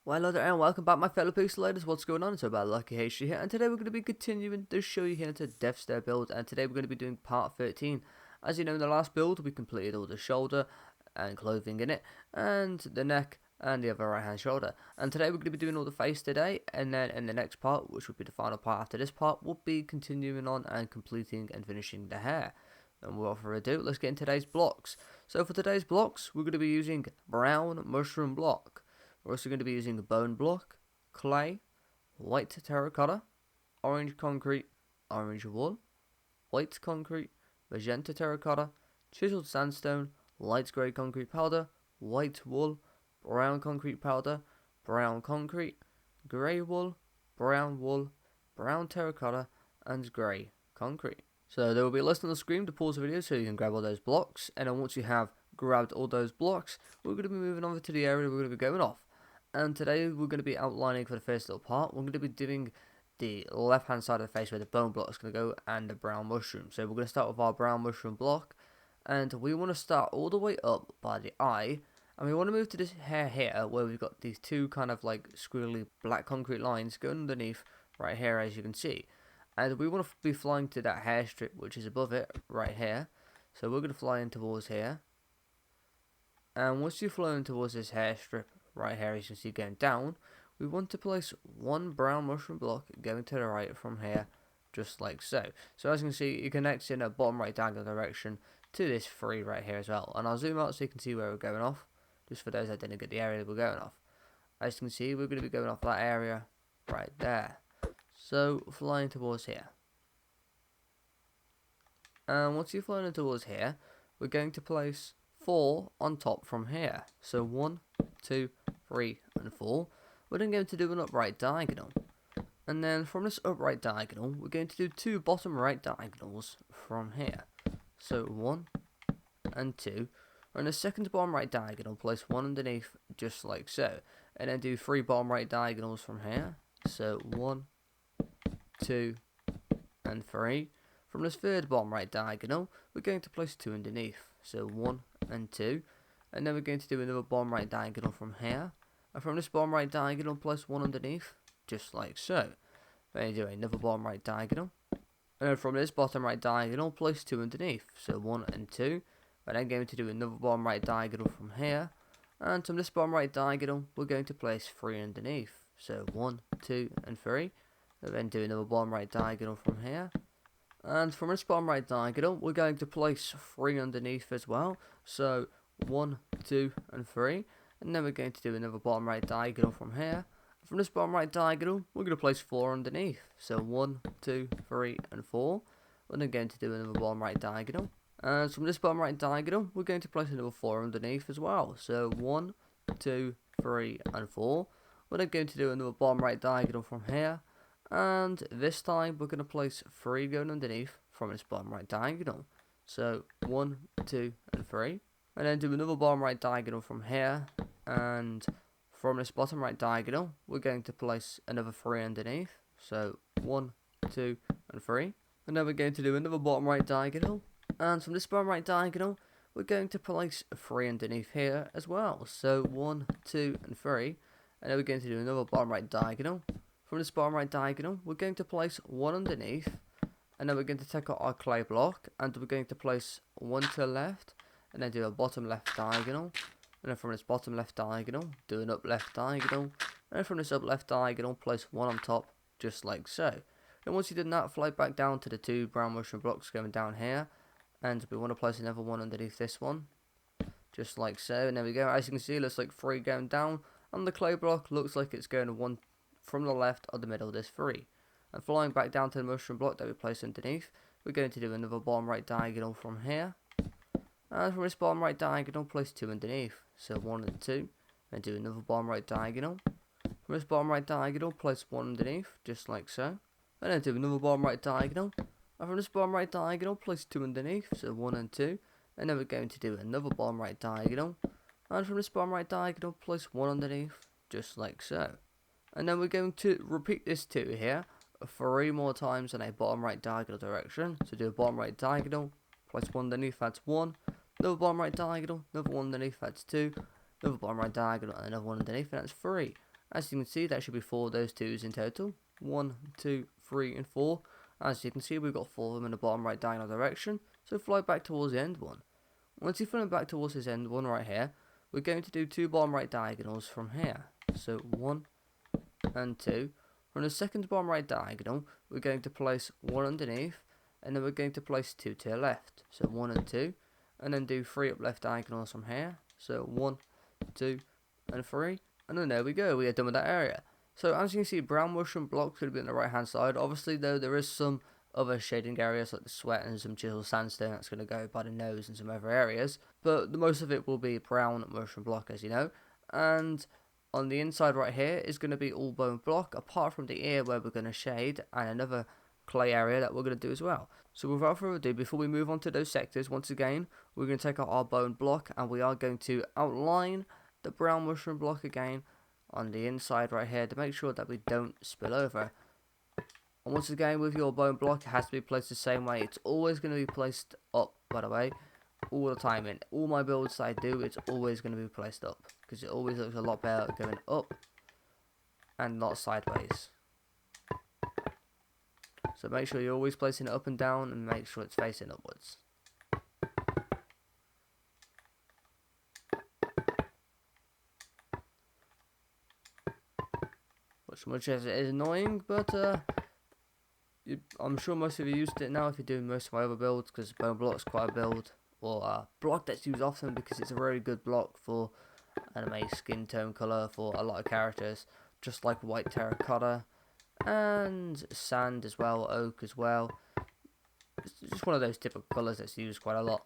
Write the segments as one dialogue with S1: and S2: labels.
S1: Well, hello there and welcome back my fellow pixelators. What's going on? It's about Lucky Haikyu here, and today we're going to be continuing the Shoyo Hinata Death Stare build, and today we're going to be doing part 13. As you know, in the last build we completed all the shoulder and clothing in it, and the neck and the other right hand shoulder. And today we're going to be doing all the face today, and then in the next part, which will be the final part after this part, we'll be continuing on and completing and finishing the hair. And without further ado, let's get into today's blocks. So for today's blocks, we're going to be using brown mushroom block. We're also going to be using bone block, clay, white terracotta, orange concrete, orange wool, white concrete, magenta terracotta, chiseled sandstone, light grey concrete powder, white wool, brown concrete powder, brown concrete, grey wool, brown terracotta, and grey concrete. So there will be a list on the screen to pause the video so you can grab all those blocks, and then once you have grabbed all those blocks, we're going to be moving over to the area we're going to be going off. And today we're going to be outlining for the first little part, we're going to be doing the left hand side of the face where the bone block is going to go and the brown mushroom. So we're going to start with our brown mushroom block, and we want to start all the way up by the eye, and we want to move to this hair here where we've got these two kind of like squiggly black concrete lines going underneath right here, as you can see. And we want to be flying to that hair strip which is above it right here. So we're going to fly in towards here, and once you've flown towards this hair strip right here, as you can see going down, we want to place one brown mushroom block going to the right from here, just like so. So as you can see, it connects in a bottom right diagonal direction to this 3 right here as well. And I'll zoom out so you can see where we're going off, just for those that didn't get the area that we're going off. As you can see, we're going to be going off that area right there. So flying towards here. And once you've flown towards here, we're going to place 4 on top from here. So 1, 2, 3, and 4. We're then going to do an upright diagonal. And then from this upright diagonal, we're going to do 2 bottom right diagonals from here. So 1 and 2. On the second bottom right diagonal, place 1 underneath, just like so. And then do 3 bottom right diagonals from here. So 1, 2, and 3. From this third bottom right diagonal, we're going to place 2 underneath. So 1 and 2. And then we're going to do another bottom right diagonal from here. And from this bottom right diagonal, place 1 underneath, just like so. Then you do another bottom right diagonal. And then from this bottom right diagonal, place 2 underneath. So 1 and 2. We're then going to do another bottom right diagonal from here. And from this bottom right diagonal, we're going to place 3 underneath. So 1, 2, and 3. And then do another bottom right diagonal from here. And from this bottom right diagonal, we're going to place 3 underneath as well. So 1, 2, and 3. And then we're going to do another bottom right diagonal from here. From this bottom right diagonal, we're going to place 4 underneath. So 1, 2, 3, and 4. We're then going to do another bottom right diagonal. And from this bottom right diagonal, we're going to place another 4 underneath as well. So 1, 2, 3, and 4. We're then going to do another bottom right diagonal from here. And this time, we're going to place 3 going underneath from this bottom right diagonal. So 1, 2, and 3. And then do another bottom right diagonal from here. And from this bottom right diagonal, we're going to place another 3 underneath. So 1, 2, and 3. And then we're going to do another bottom right diagonal. And from this bottom right diagonal, we're going to place 3 underneath here as well. So 1, 2, and 3. And then we're going to do another bottom right diagonal. From this bottom right diagonal, we're going to place 1 underneath. And then we're going to take out our clay block. And we're going to place 1 to the left. And then do a bottom left diagonal. And then from this bottom left diagonal, do an up left diagonal. And then from this up left diagonal, place 1 on top, just like so. And once you've done that, fly back down to the 2 brown mushroom blocks going down here. And we want to place another 1 underneath this one, just like so. And there we go. As you can see, it looks like 3 going down. And the clay block looks like it's going 1 from the left or the middle of this 3. And flying back down to the mushroom block that we placed underneath, we're going to do another bottom right diagonal from here. And from this bottom right diagonal, place 2 underneath. So 1 and 2. And do another bottom right diagonal. From this bottom right diagonal, place 1 underneath, just like so. And then do another bottom right diagonal. And from this bottom right diagonal, place 2 underneath. So 1 and 2. And then we're going to do another bottom right diagonal. And from this bottom right diagonal, place 1 underneath, just like so. And then we're going to repeat this 2 here 3 more times in a bottom right diagonal direction. So do a bottom right diagonal, place 1 underneath, that's 1. Another bottom right diagonal, another 1 underneath, that's 2. Another bottom right diagonal, and another 1 underneath, and that's 3. As you can see, that should be 4 of those 2s in total. 1, 2, 3, and 4. As you can see, we've got 4 of them in the bottom right diagonal direction, so fly back towards the end one. Once you fly back towards this end one right here, we're going to do 2 bottom right diagonals from here. So 1 and 2. From the second bottom right diagonal, we're going to place 1 underneath, and then we're going to place 2 to the left. So 1 and 2, and then do 3 up left diagonals from here. So 1, 2, and 3, and then there we go, we are done with that area. So as you can see, brown mushroom blocks could be on the right hand side. Obviously though, there is some other shading areas like the sweat and some chisel sandstone that's going to go by the nose and some other areas, but the most of it will be brown mushroom block, as you know. And on the inside right here is going to be all bone block, apart from the ear where we're going to shade, and another clay area that we're going to do as well. So without further ado, before we move on to those sectors, once again we're going to take out our bone block and we are going to outline the brown mushroom block again on the inside right here to make sure that we don't spill over. And once again, with your bone block, it has to be placed the same way. It's always going to be placed up, by the way, all the time. In all my builds that I do, it's always going to be placed up, because it always looks a lot better going up and not sideways. So make sure you're always placing it up and down, and make sure it's facing upwards. Much as it is annoying, but I'm sure most of you used to it now if you're doing most of my other builds, because bone block's quite a build, or a block that's used often because it's a very good block for anime skin tone colour for a lot of characters, just like white terracotta and sand as well, oak as well. It's just one of those typical colours that's used quite a lot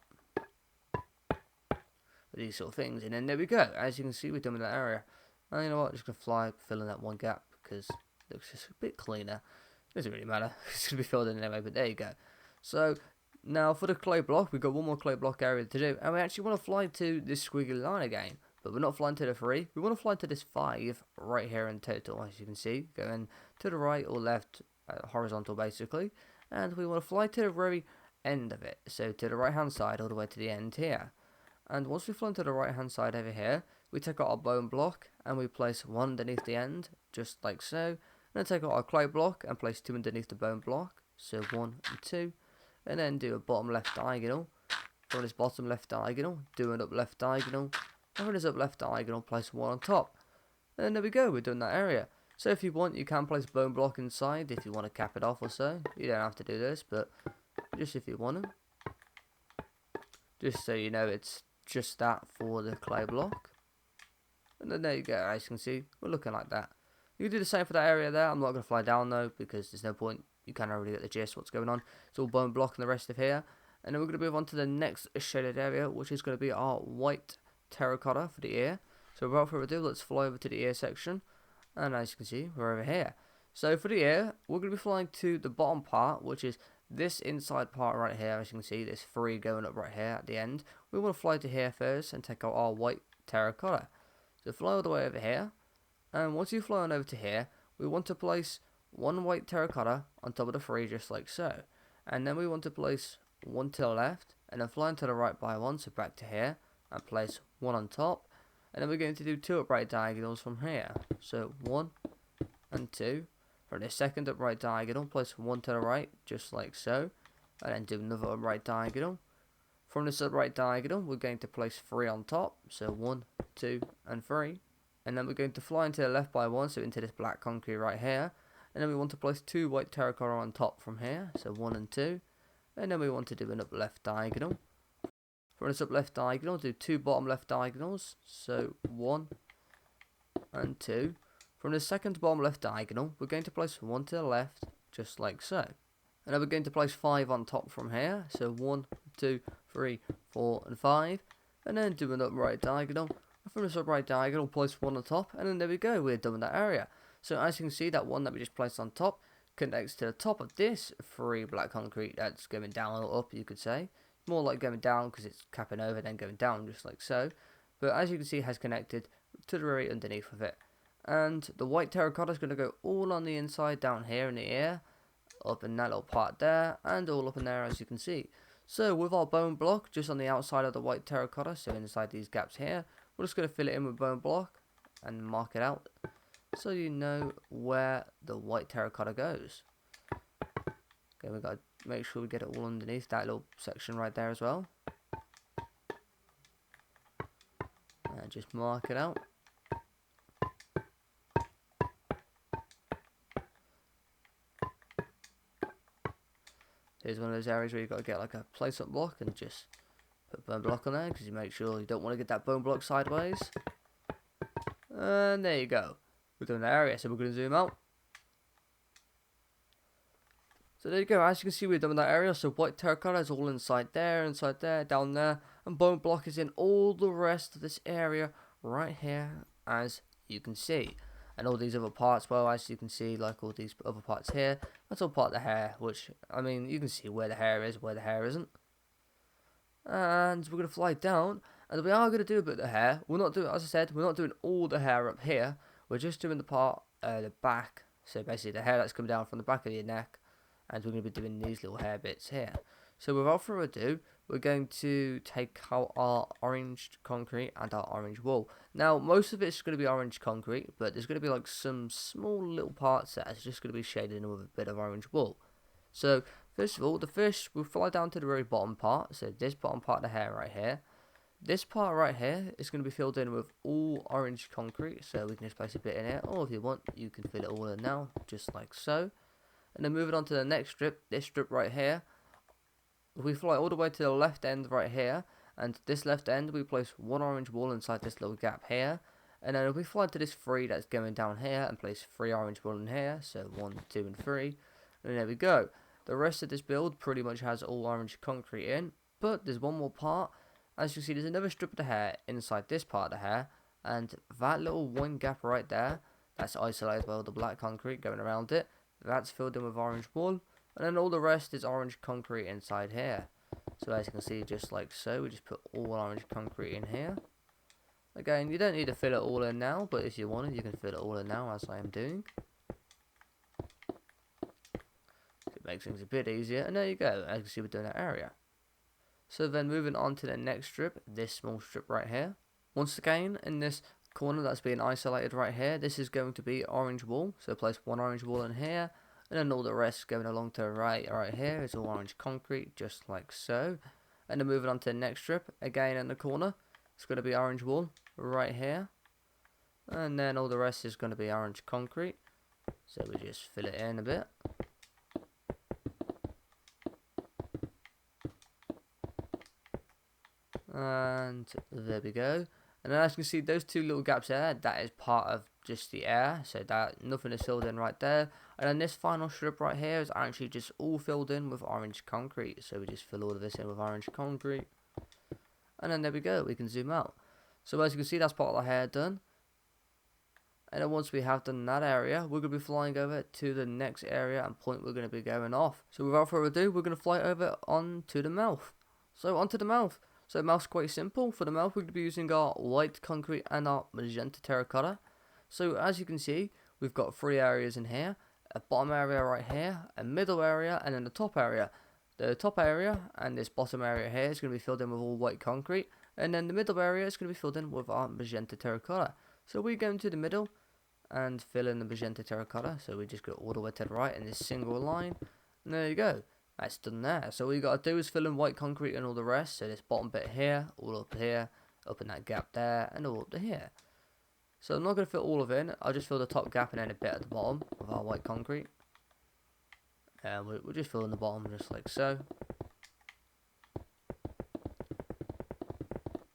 S1: for these sort of things. And then there we go, as you can see, we're done with that area. And you know what, just gonna fly, fill in that one gap because it looks just a bit cleaner. Doesn't really matter, it's gonna be filled in anyway, but there you go. So now for the clay block, we've got one more clay block area to do, and we actually want to fly to this squiggly line again, but we're not flying to the 3, we want to fly to this 5 right here in total, as you can see, going to the right or left, horizontal basically, and we want to fly to the very end of it, so to the right hand side all the way to the end here. And once we've flown to the right hand side over here, we take out our bone block and we place 1 underneath the end, just like so. And then take out our clay block and place 2 underneath the bone block, so 1 and 2. And then do a bottom left diagonal. From this bottom left diagonal, do an up left diagonal. And from this up left diagonal, place 1 on top. And there we go, we're done that area. So if you want, you can place bone block inside if you want to cap it off or so. You don't have to do this, but just if you want to. Just so you know, it's just that for the clay block. And then there you go, as you can see, we're looking like that. You can do the same for that area there. I'm not going to fly down though, because there's no point. You can't really get the gist what's going on. It's all bone block and the rest of here. And then we're going to move on to the next shaded area, which is going to be our white terracotta for the ear. So without further ado, let's fly over to the ear section. And as you can see, we're over here. So for the ear, we're going to be flying to the bottom part, which is this inside part right here. As you can see, there's 3 going up right here at the end. We want to fly to here first and take out our white terracotta. So fly all the way over here, and once you fly on over to here, we want to place 1 white terracotta on top of the 3 just like so. And then we want to place 1 to the left, and then fly to the right by 1, so back to here, and place 1 on top. And then we're going to do 2 upright diagonals from here. So 1 and 2. From the second upright diagonal, place 1 to the right, just like so. And then do another upright diagonal. From this upright diagonal, we're going to place 3 on top. So 1, 2, and 3. And then we're going to fly into the left by 1, so into this black concrete right here. And then we want to place 2 white terracotta on top from here. So 1 and 2. And then we want to do an up left diagonal. From this up left diagonal, do 2 bottom left diagonals. So 1 and 2. From the second bottom left diagonal, we're going to place 1 to the left, just like so. And then we're going to place 5 on top from here. So 1, 2, 3, 4, and 5. And then do an upright diagonal. And from this upright diagonal, place 1 on top. And then there we go, we're done with that area. So as you can see, that one that we just placed on top connects to the top of this 3 black concrete that's going down or up, you could say. More like going down because it's capping over, then going down, just like so. But as you can see, it has connected to the very underneath of it. And the white terracotta is going to go all on the inside down here in the ear, up in that little part there, and all up in there, as you can see. So with our bone block just on the outside of the white terracotta, so inside these gaps here, we're just going to fill it in with bone block and mark it out. so you know where the white terracotta goes. Okay, we got to make sure we get it all underneath that little section right there as well. And just mark it out. Here's one of those areas where you've got to get like a place-up block and just put a bone block on there, because you make sure you don't want to get that bone block sideways. And there you go. We're doing that area, so we're going to zoom out. So there you go, as you can see we're done with that area. So white terracotta is all inside there, down there. And bone block is in all the rest of this area right here, as you can see. And all these other parts, well, as you can see, like all these other parts here, that's all part of the hair, which, I mean, you can see where the hair is, where the hair isn't. And we're going to fly down, and we are going to do a bit of the hair. We're not doing, as I said, we're not doing all the hair up here. We're just doing the part, the back, so basically the hair that's coming down from the back of your neck, and we're going to be doing these little hair bits here. So without further ado, we're going to take out our orange concrete and our orange wool. Now, most of it's going to be orange concrete, but there's going to be like some small little parts that's just going to be shaded in with a bit of orange wool. So, first of all, the fish will fly down to the very bottom part, so this bottom part of the hair right here. This part right here is going to be filled in with all orange concrete, so we can just place a bit in here, or if you want, you can fill it all in now, just like so. And then moving on to the next strip, this strip right here. We fly all the way to the left end right here, and this left end we place one orange wool inside this little gap here, and then we fly to this 3 that's going down here and place 3 orange wool in here, so 1, 2 and 3, and there we go. The rest of this build pretty much has all orange concrete in, but there's one more part. As you see, there's another strip of the hair inside this part of the hair, and that little one gap right there, that's isolated by all the black concrete going around it, that's filled in with orange wool. And then all the rest is orange concrete inside here. So as you can see, just like so, we just put all orange concrete in here. Again, you don't need to fill it all in now, but if you wanted, you can fill it all in now, as I am doing. It makes things a bit easier, and there you go, as you can see we're doing that area. So then moving on to the next strip, this small strip right here. Once again, in this corner that's being isolated right here, this is going to be orange wool. So place one orange wool in here. And then all the rest going along to the right here is all orange concrete, just like so. And then moving on to the next strip, again in the corner, it's going to be orange wool right here. And then all the rest is going to be orange concrete. So we just fill it in a bit. And there we go. And then as you can see, those 2 little gaps there, that is part of just the air, so that nothing is filled in right there. And then this final strip right here is actually just all filled in with orange concrete, so we just fill all of this in with orange concrete. And then there we go, we can zoom out. So as you can see, that's part of the hair done. And then once we have done that area, we're going to be flying over to the next area and point we're going to be going off. So without further ado, we're going to fly over onto the mouth. So onto the mouth. So the mouth's quite simple. For the mouth, we're going to be using our white concrete and our magenta terracotta. So as you can see, we've got 3 areas in here. A bottom area right here, a middle area, and then the top area. The top area and this bottom area here is going to be filled in with all white concrete. And then the middle area is going to be filled in with our magenta terracotta. So we go into the middle and fill in the magenta terracotta. So we just go all the way to the right in this single line. And there you go. That's done there. So all you got to do is fill in white concrete and all the rest. So this bottom bit here, all up here, up in that gap there, and all up to here. So I'm not going to fill all of it in. I'll just fill the top gap and then a bit at the bottom of our white concrete. And we'll just fill in the bottom just like so.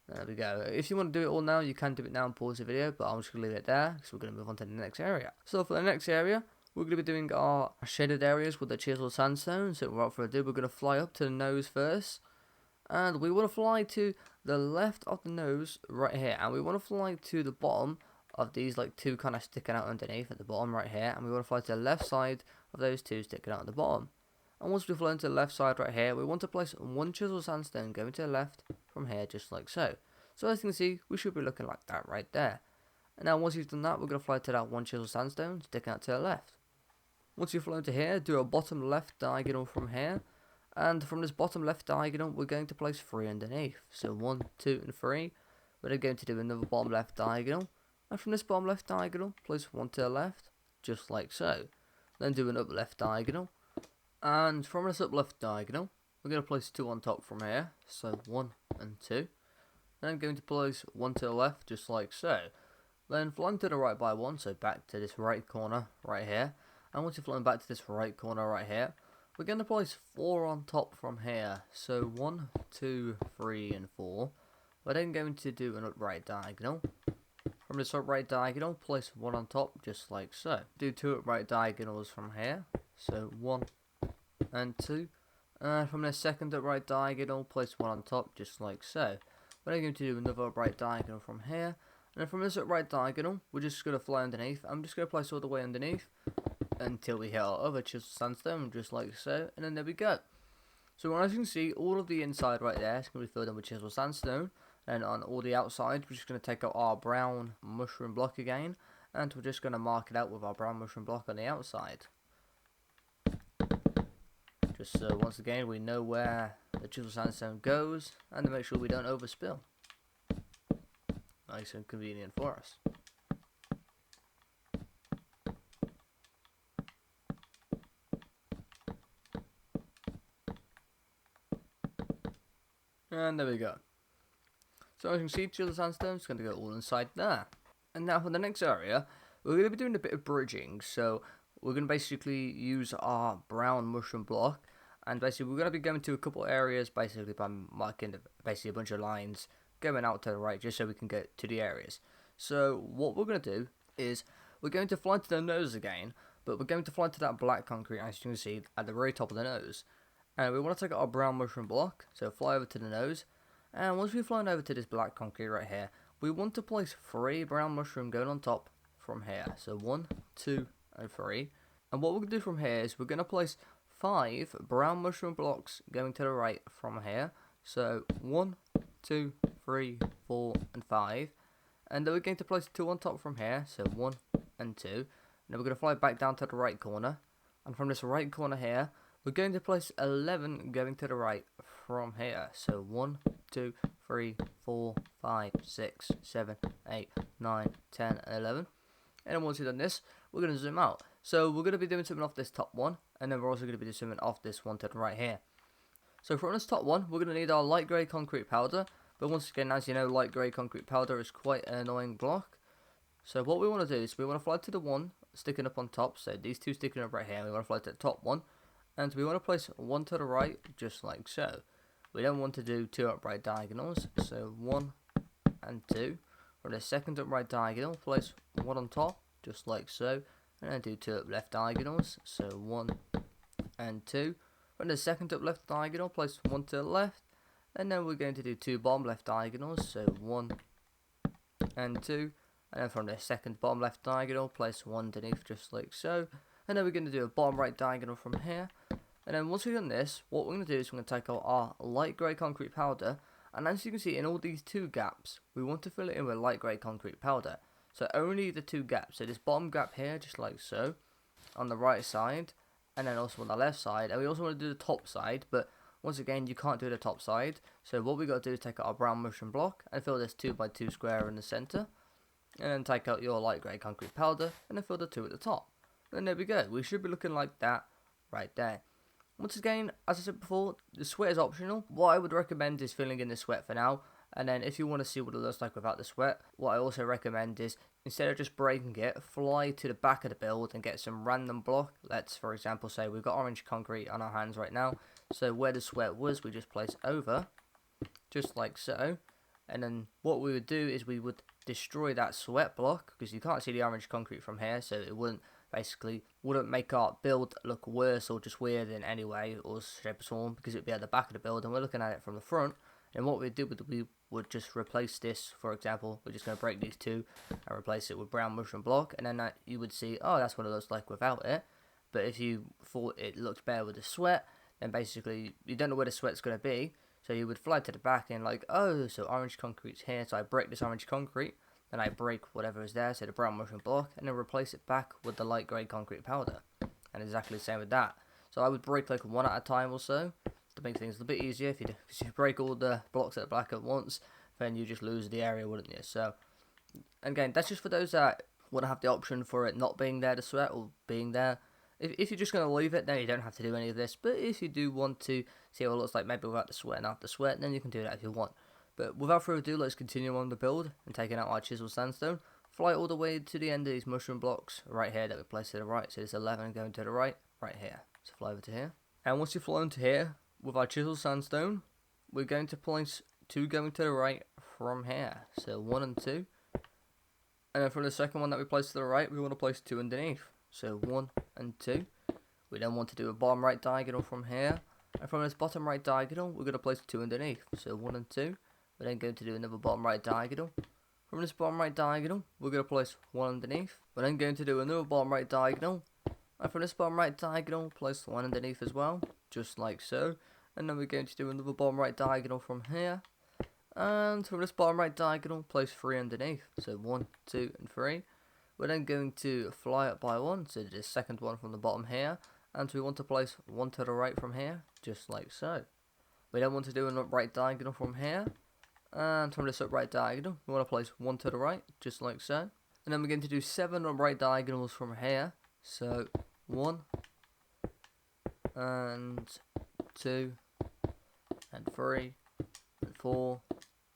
S1: There we go. If you want to do it all now, you can do it now and pause the video, but I'm just going to leave it there because we're going to move on to the next area. So for the next area, we're going to be doing our shaded areas with the chisel sandstone. So without further ado, we're going to fly up to the nose first. And we want to fly to the left of the nose right here. And we want to fly to the bottom of these like 2 kind of sticking out underneath at the bottom right here. And we want to fly to the left side of those 2 sticking out at the bottom. And once we fly into the left side right here, we want to place 1 chisel sandstone going to the left from here just like so. So as you can see, we should be looking like that right there. And now once you've done that, we're going to fly to that 1 chisel sandstone sticking out to the left. Once you've flown to here, do a bottom left diagonal from here. And from this bottom left diagonal, we're going to place 3 underneath. So 1, 2 and 3. We're then going to do another bottom left diagonal. And from this bottom left diagonal, place one to the left, just like so. Then do an up left diagonal. And from this up left diagonal, we're going to place 2 on top from here. So 1 and 2. Then I'm going to place 1 to the left, just like so. Then flying to the right by 1, so back to this right corner right here. And once you're flying back to this right corner right here, we're going to place 4 on top from here. So 1, 2, 3, and 4. We're then going to do an upright diagonal. From this upright diagonal, place 1 on top, just like so. Do 2 upright diagonals from here. So 1 and 2. And from the second upright diagonal, place 1 on top, just like so. We're then going to do another upright diagonal from here. And then from this upright diagonal, we're just going to fly underneath. I'm just going to place all the way underneath until we hit our other chisel sandstone, just like so. And then there we go. So as you can see, all of the inside right there is going to be filled in with chisel sandstone. And on all the outside, we're just going to take out our brown mushroom block again. And we're just going to mark it out with our brown mushroom block on the outside. Just so once again we know where the chisel sandstone goes, and to make sure we don't overspill. Nice and convenient for us. And there we go. So as you can see, chisel sandstone is going to go all inside there. And now for the next area, we're going to be doing a bit of bridging. So we're going to basically use our brown mushroom block. And basically we're going to be going to a couple areas basically by marking basically a bunch of lines going out to the right just so we can get to the areas. So what we're going to do is we're going to fly to the nose again, but we're going to fly to that black concrete as you can see at the very top of the nose. And we want to take out our brown mushroom block, so fly over to the nose. And once we've flown over to this black concrete right here, we want to place 3 brown mushroom going on top from here. So 1, 2, and 3. And what we're going to do from here is we're going to place 5 brown mushroom blocks going to the right from here. So 1, 2, 3, 4, and 5. And then we're going to place 2 on top from here. So 1 and 2. And then we're going to fly back down to the right corner. And from this right corner here, we're going to place 11 going to the right from here. So 1, 2, 3, 4, 5, 6, 7, 8, 9, 10, and 11. And then once you've done this, we're going to zoom out. So we're going to be doing something off this top one. And then we're also going to be doing something off this one to the right here. So from this top one, we're going to need our light grey concrete powder. But once again, as you know, light grey concrete powder is quite an annoying block. So what we want to do is we want to fly to the one sticking up on top. So these 2 sticking up right here. We want to fly to the top one. And we want to place 1 to the right, just like so. We don't want to do 2 upright diagonals. So 1 and 2. From the second upright diagonal, place 1 on top, just like so. And then do 2 up left diagonals. So 1 and 2. From the second up left diagonal, place 1 to the left. And then we're going to do 2 bottom left diagonals. So 1 and 2. And then from the second bottom left diagonal, place 1 underneath, just like so. And then we're going to do a bottom right diagonal from here. And then once we've done this, what we're going to do is we're going to take out our light grey concrete powder. And as you can see, in all these 2 gaps, we want to fill it in with light grey concrete powder. So only the 2 gaps. So this bottom gap here, just like so, on the right side. And then also on the left side. And we also want to do the top side. But once again, you can't do the top side. So what we got to do is take out our brown mushroom block and fill this 2x2 square in the centre. And then take out your light grey concrete powder and then fill the 2 at the top. And there we go. We should be looking like that right there. Once again, as I said before, the sweat is optional. What I would recommend is filling in the sweat for now. And then if you want to see what it looks like without the sweat, what I also recommend is instead of just breaking it, fly to the back of the build and get some random block. Let's, for example, say we've got orange concrete on our hands right now. So where the sweat was, we just place over, just like so. And then what we would do is we would destroy that sweat block, because you can't see the orange concrete from here, so it wouldn't make our build look worse or just weird in any way or shape or form, because it would be at the back of the build and we're looking at it from the front. And what we'd do, we would just replace this, for example, we're just going to break these 2 and replace it with brown mushroom block, and then you would see, oh, that's what it looks like without it. But if you thought it looked better with the sweat, then basically you don't know where the sweat's going to be, so you would fly to the back and like, oh, so orange concrete's here, so I break this orange concrete, then I break whatever is there, so the brown mushroom block, and then replace it back with the light grey concrete powder. And exactly the same with that. So I would break like 1 at a time or so, to make things a bit easier. If you break all the blocks at the back at once, then you just lose the area, wouldn't you? So And again, that's just for those that want to have the option for it not being there, the sweat, or being there. If you're just going to leave it, then you don't have to do any of this. But if you do want to see what it looks like, maybe without the sweat and after sweat, then you can do that if you want. But without further ado, let's continue on the build and taking out our chiseled sandstone. Fly all the way to the end of these mushroom blocks right here that we placed to the right. So there's 11 going to the right here. So fly over to here. And once you've flown to here, with our chiseled sandstone, we're going to place 2 going to the right from here. So 1 and 2. And then from the second one that we placed to the right, we want to place 2 underneath. So 1 and 2. We then want to do a bottom right diagonal from here. And from this bottom right diagonal, we're going to place 2 underneath. So 1 and 2. We're then going to do another bottom right diagonal. From this bottom right diagonal, we're going to place 1 underneath. We're then going to do another bottom right diagonal. And from this bottom right diagonal, place 1 underneath as well. Just like so. And then we're going to do another bottom right diagonal from here. And from this bottom right diagonal, place 3 underneath. So 1, 2, and 3. We're then going to fly up by 1, so the second one from the bottom here. And we want to place 1 to the right from here, just like so. We then want to do an upright diagonal from here. And from this upright diagonal, we want to place 1 to the right, just like so. And then we're going to do 7 upright diagonals from here. So 1, and 2, and 3, and 4,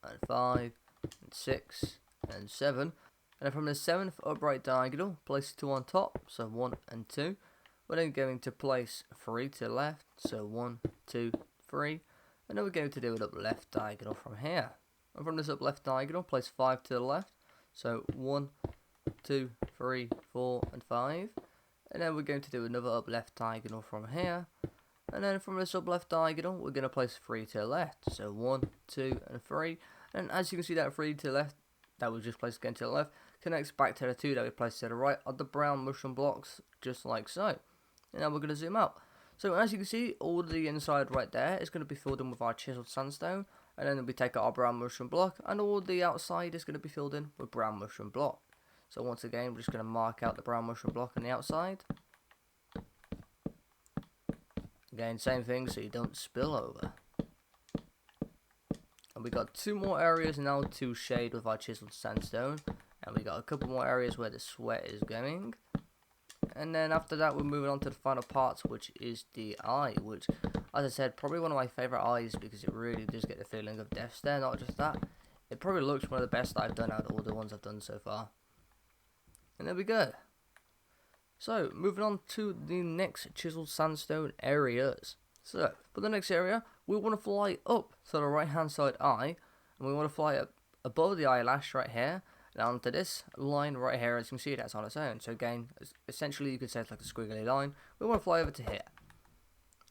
S1: and 5, and 6, and 7. And then from the 7th upright diagonal, place 2 on top, so 1 and 2. We're then going to place 3 to the left, so 1, 2, 3. And then we're going to do an up left diagonal from here. And from this up left diagonal, place 5 to the left, so 1, 2, 3, 4, and 5. And then we're going to do another up left diagonal from here. And then from this up left diagonal, we're going to place 3 to the left. So 1, 2, and 3. And as you can see, that 3 to the left, that we just placed again to the left, connects back to the 2 that we placed to the right of the brown mushroom blocks, just like so. And now we're going to zoom out. So as you can see, all the inside right there is going to be filled in with our chiseled sandstone. And then we take out our brown mushroom block, and all the outside is going to be filled in with brown mushroom block. So once again, we're just going to mark out the brown mushroom block on the outside. Again, same thing, so you don't spill over. And we got 2 more areas now to shade with our chiseled sandstone. And we got a couple more areas where the sweat is going. And then after that, we're moving on to the final part, which is the eye. Which, as I said, probably one of my favourite eyes, because it really does get the feeling of death stare. Not just that, it probably looks one of the best that I've done out of all the ones I've done so far. And there we go. So, moving on to the next chiseled sandstone areas. So, for the next area, we want to fly up to the right hand side eye. And we want to fly up above the eyelash right here. And onto this line right here, as you can see, that's on its own. So again, essentially you could say it's like a squiggly line. We want to fly over to here.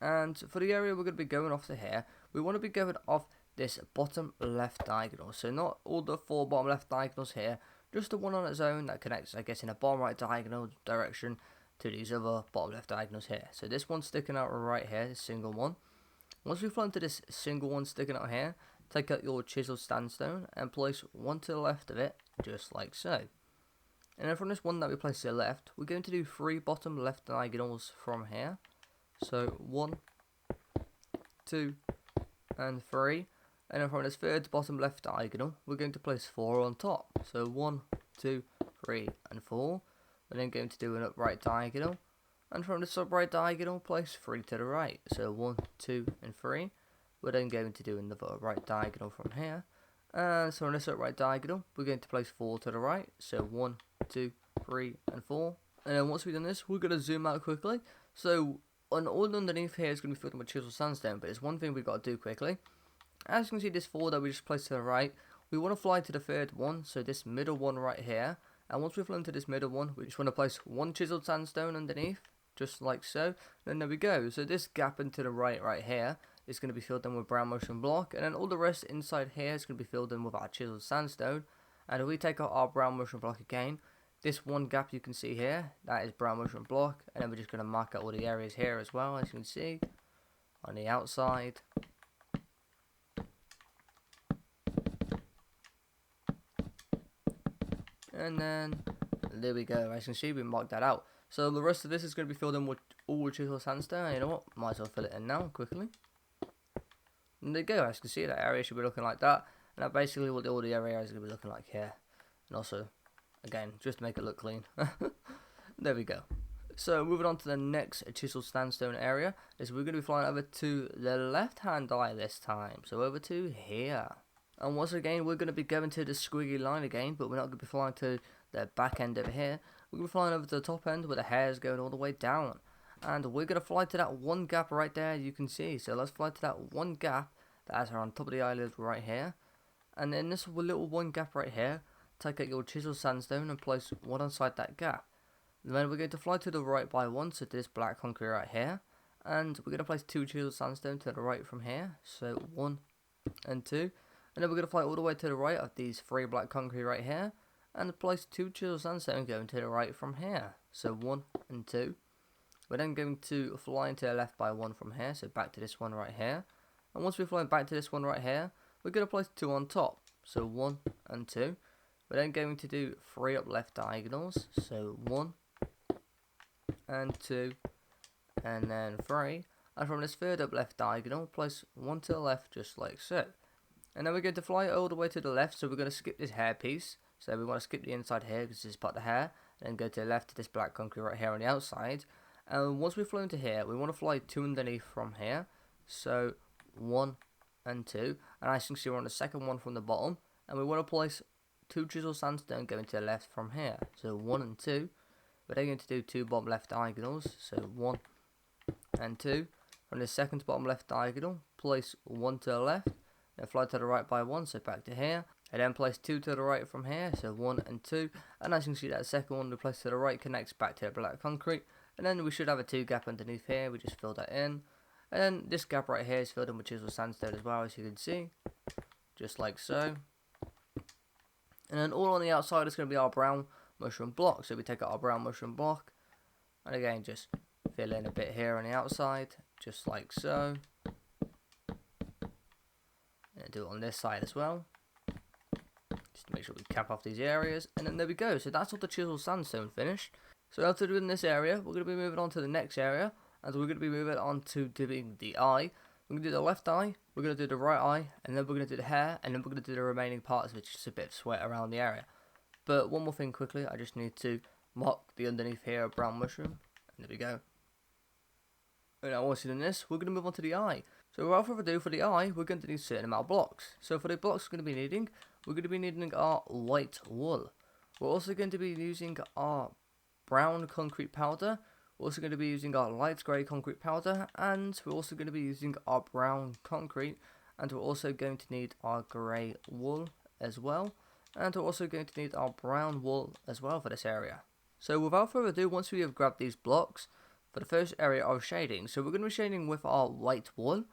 S1: And for the area we're going to be going off to here, we want to be going off this bottom left diagonal. So not all the 4 bottom left diagonals here, just the one on its own that connects, I guess, in a bottom right diagonal direction to these other bottom left diagonals here. So this one sticking out right here, this single one. Once we've flown to this single one sticking out here, take out your chiseled sandstone and place 1 to the left of it, just like so. And then from this one that we place to the left, we're going to do 3 bottom left diagonals from here. So 1, 2, and 3. And then from this 3rd bottom left diagonal, we're going to place 4 on top. So 1, 2, 3, and 4. We're then going to do an upright diagonal. And from this upright diagonal, place 3 to the right. So 1, 2, and 3. We're then going to do another upright diagonal from here. And so on this upright diagonal, we're going to place 4 to the right. So 1, 2, 3, and 4. And then once we've done this, we're going to zoom out quickly. So on all underneath here is going to be filled with chiseled sandstone. But there's one thing we've got to do quickly. As you can see, this 4 that we just placed to the right, we want to fly to the 3rd one. So this middle one right here. And once we've flown to this middle one, we just want to place 1 chiseled sandstone underneath. Just like so. Then there we go. So this gap into the right here is going to be filled in with brown mushroom block, and then all the rest inside here is going to be filled in with our chiseled sandstone. And if we take out our brown mushroom block again, this one gap you can see here, that is brown mushroom block, and then we're just going to mark out all the areas here as well, as you can see on the outside. And then there we go. As you can see, we marked that out. So the rest of this is going to be filled in with all chiseled sandstone. You know what? Might as well fill it in now quickly. And there you go. As you can see, that area should be looking like that. And that's basically what all the area is going to be looking like here. And also, again, just to make it look clean. There we go. So moving on to the next chisel sandstone area is we're going to be flying over to the left hand eye this time. So over to here. And once again we're going to be going to the squiggly line again, but we're not going to be flying to the back end over here. We're going to be flying over to the top end where the hair is going all the way down. And we're going to fly to that one gap right there you can see. So let's fly to that one gap that's on top of the eyelid right here. And in this little one gap right here, take out your chisel sandstone and place one inside that gap. Then we're going to fly to the right by one, so to this black concrete right here. And we're going to place 2 chisel sandstone to the right from here. So 1 and 2. And then we're going to fly all the way to the right of these 3 black concrete right here. And place 2 chisel sandstone going to the right from here. So 1 and 2. We're then going to fly into the left by 1 from here. So back to this one right here. And once we fly back to this one right here, we're going to place 2 on top. So 1 and 2. We're then going to do 3 up left diagonals. So 1 and 2, and then 3, and from this third up left diagonal, place 1 to the left just like so. And then we're going to fly all the way to the left, so we're going to skip this hair piece. So we want to skip the inside here because this is part of the hair, and then go to the left to this black concrete right here on the outside. And once we've flown to here, we want to fly 2 underneath from here. So 1 and 2, and as you can see we're on the second one from the bottom, and we want to place 2 chisel sandstone going to the left from here. So 1 and 2. We're then going to do 2 bottom left diagonals, so 1 and 2. From the second to bottom left diagonal, place 1 to the left, then fly to the right by 1, so back to here. And then place 2 to the right from here, so 1 and 2. And as you can see, that second one we place to the right connects back to the black concrete. And then we should have a 2 gap underneath here, we just fill that in. And then this gap right here is filled in with chisel sandstone as well, as you can see. Just like so. And then all on the outside is going to be our brown mushroom block. So we take out our brown mushroom block, and again just fill in a bit here on the outside, just like so. And do it on this side as well, just to make sure we cap off these areas. And then there we go. So that's all the chisel sandstone finished. So after doing this area, we're going to be moving on to the next area, and we're going to be moving on to doing the eye. We're going to do the left eye, we're going to do the right eye, and then we're going to do the hair, and then we're going to do the remaining parts, which is a bit of sweat around the area. But one more thing quickly, I just need to mark the underneath here of brown mushroom. And there we go. And now once you've done this, we're going to move on to the eye. So without further ado, for the eye, we're going to need a certain amount of blocks. So for the blocks we're going to be needing, we're going to be needing our white wool. We're also going to be using our brown concrete powder. We're also going to be using our light grey concrete powder. And we're also going to be using our brown concrete. And we're also going to need our grey wool as well. And we're also going to need our brown wool as well for this area. So without further ado, once we have grabbed these blocks, for the first area of shading, so we're going to be shading with our white wool,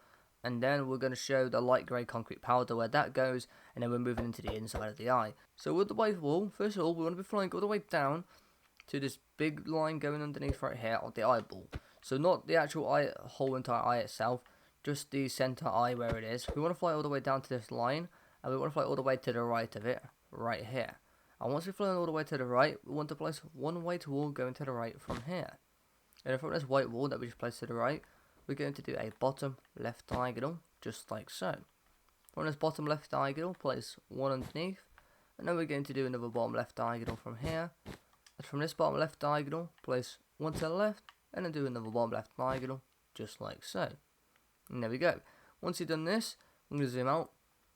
S1: and then we're going to show the light grey concrete powder where that goes, and then we're moving into the inside of the eye. So with the white wool, first of all, we're going to be flying all the way down to this big line going underneath right here of the eyeball. So not the actual eye, whole entire eye itself, just the centre eye where it is. We want to fly all the way down to this line, and we want to fly all the way to the right of it, right here. And once we've flown all the way to the right, we want to place 1 white wool going to the right from here. And from this white wool that we just placed to the right, we're going to do a bottom left diagonal, just like so. From this bottom left diagonal, place 1 underneath, and then we're going to do another bottom left diagonal from here. And from this bottom left diagonal, place 1 to the left, and then do another bottom left diagonal, just like so. And there we go. Once you've done this, I'm going to zoom out.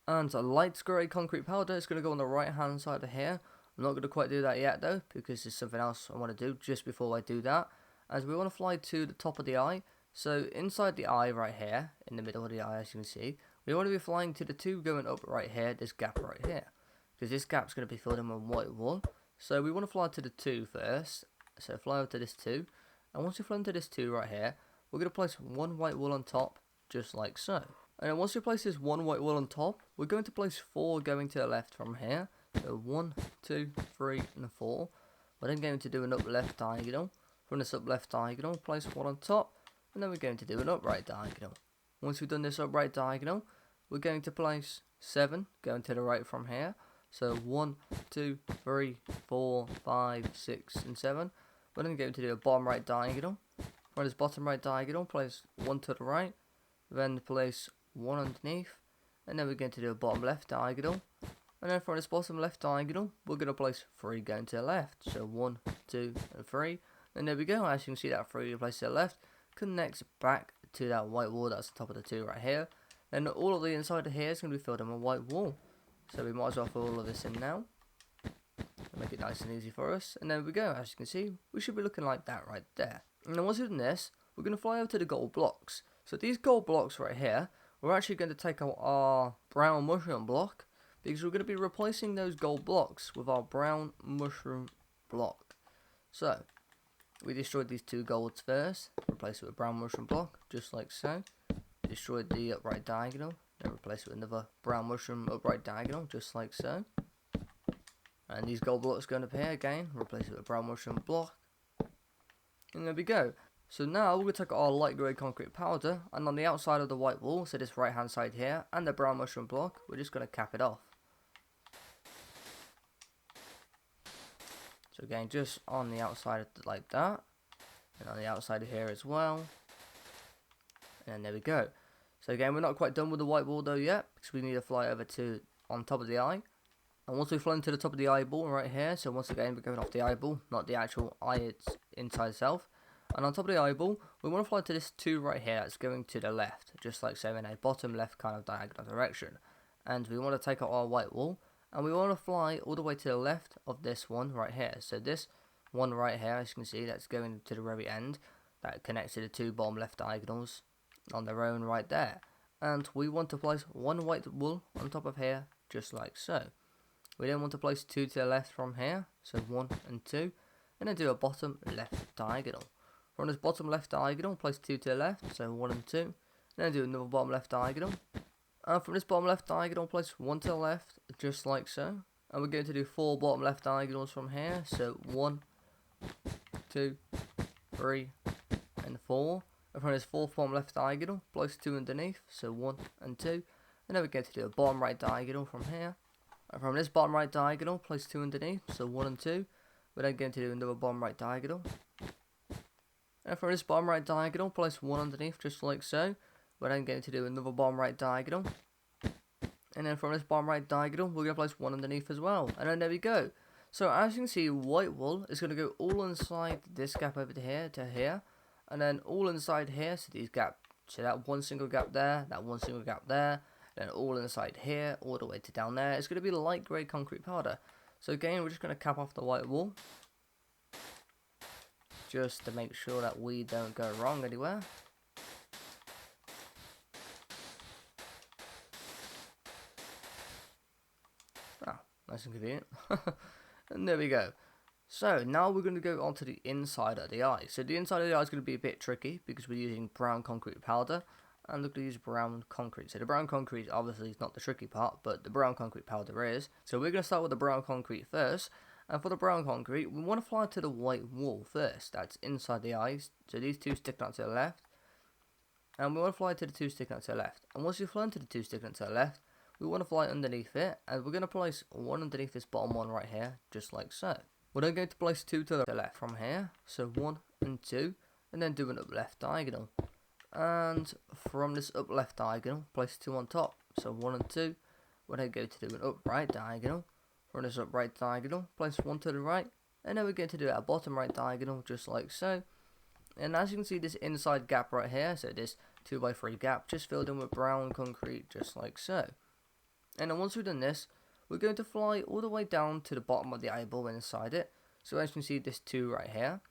S1: And a light grey concrete powder is going to go on the right hand side of here. I'm not going to quite do that yet though, because there's something else I want to do just before I do that. As we want to fly to the top of the eye. So inside the eye right here, in the middle of the eye as you can see, we want to be flying to the 2 going up right here, this gap right here. Because this gap's going to be filled in with white wool. So we want to fly to the 2 first. So fly over to this 2. And once you've flown to this 2 right here, we're going to place 1 white wool on top, just like so. And then once we place this 1 white wool on top, we're going to place 4 going to the left from here. So 1, 2, 3, and 4. We're then going to do an up left diagonal. From this up left diagonal, place 1 on top. And then we're going to do an upright diagonal. Once we've done this upright diagonal, we're going to place 7 going to the right from here. So 1, 2, 3, 4, 5, 6, and 7. We're then going to do a bottom right diagonal. From this bottom right diagonal, place 1 to the right. Then place 1 underneath, and then we're going to do a bottom left diagonal, And then from this bottom left diagonal, we're going to place 3 going to the left. So 1, 2, and 3. And there we go. As you can see, that 3 placed to the left connects back to that white wall that's on top of the 2 right here. And all of the inside of here is going to be filled in with white wall. So we might as well fill all of this in now. Make it nice and easy for us. And there we go. As you can see, we should be looking like that right there. And then once we've done this, we're going to fly over to the gold blocks. So these gold blocks right here, we're actually going to take out our brown mushroom block, because we're going to be replacing those gold blocks with our brown mushroom block. So, we destroyed these 2 golds first, replace it with brown mushroom block, just like so. Destroyed the upright diagonal, then replace it with another brown mushroom upright diagonal, just like so. And these gold blocks going up here again, replace it with a brown mushroom block. And there we go. So now we're going to take our light grey concrete powder, and on the outside of the white wall, so this right hand side here, and the brown mushroom block, we're just going to cap it off. So again, just on the outside like that, and on the outside of here as well. And there we go. So again, we're not quite done with the white wall though yet, because we need to fly over to on top of the eye. And once we've flown to the top of the eyeball right here, so once again we're going off the eyeball, not the actual eye, it's inside itself. And on top of the eyeball, we want to fly to this 2 right here that's going to the left, just like so in a bottom left kind of diagonal direction. And we want to take out our white wall, and we want to fly all the way to the left of this one right here. So this one right here, as you can see, that's going to the very end, that connects to the 2 bottom left diagonals on their own right there. And we want to place 1 white wool on top of here, just like so. We then want to place 2 to the left from here, so 1 and 2, and then do a bottom left diagonal. From this bottom left diagonal, place 2 to the left, so 1 and 2, and then do another bottom left diagonal. And from this bottom left diagonal, place 1 to the left, just like so. And we're going to do 4 bottom left diagonals from here, so 1, 2, 3, and 4. And from this 4th bottom left diagonal, place 2 underneath, so 1 and 2. And then we're going to do a bottom right diagonal from here. And from this bottom right diagonal, place 2 underneath, so 1 and 2. We're then going to do another bottom right diagonal. And from this bottom right diagonal, place 1 underneath, just like so. We're then going to do another bottom right diagonal. And then from this bottom right diagonal, we're going to place 1 underneath as well. And then there we go. So as you can see, white wool is going to go all inside this gap over here to here. And then all inside here, so these gaps, so that 1 single gap there, that 1 single gap there. Then all inside here, all the way to down there. It's going to be light grey concrete powder. So again, we're just going to cap off the white wool, just to make sure that we don't go wrong anywhere. Ah, nice and convenient. And there we go. So now we're going to go onto the inside of the eye. So the inside of the eye is going to be a bit tricky because we're using brown concrete powder. And look at these brown concrete. So the brown concrete obviously is not the tricky part, but the brown concrete powder is. So we're going to start with the brown concrete first. And for the brown concrete, we want to fly to the white wall first. That's inside the eyes. So these 2 stick out to the left. And we want to fly to the 2 sticking out to the left. And once you've flown to the 2 sticking out to the left, we want to fly underneath it. And we're going to place 1 underneath this bottom one right here, just like so. We're then going to place 2 to the left from here. So 1 and 2. And then do an up left diagonal. And from this up left diagonal, place 2 on top. So 1 and 2. We're then going to do an up right diagonal. From this up right diagonal, place 1 to the right. And then we're going to do a bottom right diagonal, just like so. And as you can see, this inside gap right here, so this 2x3 gap, just filled in with brown concrete, just like so. And then once we've done this, we're going to fly all the way down to the bottom of the eyeball inside it. So as you can see, this 2 right here.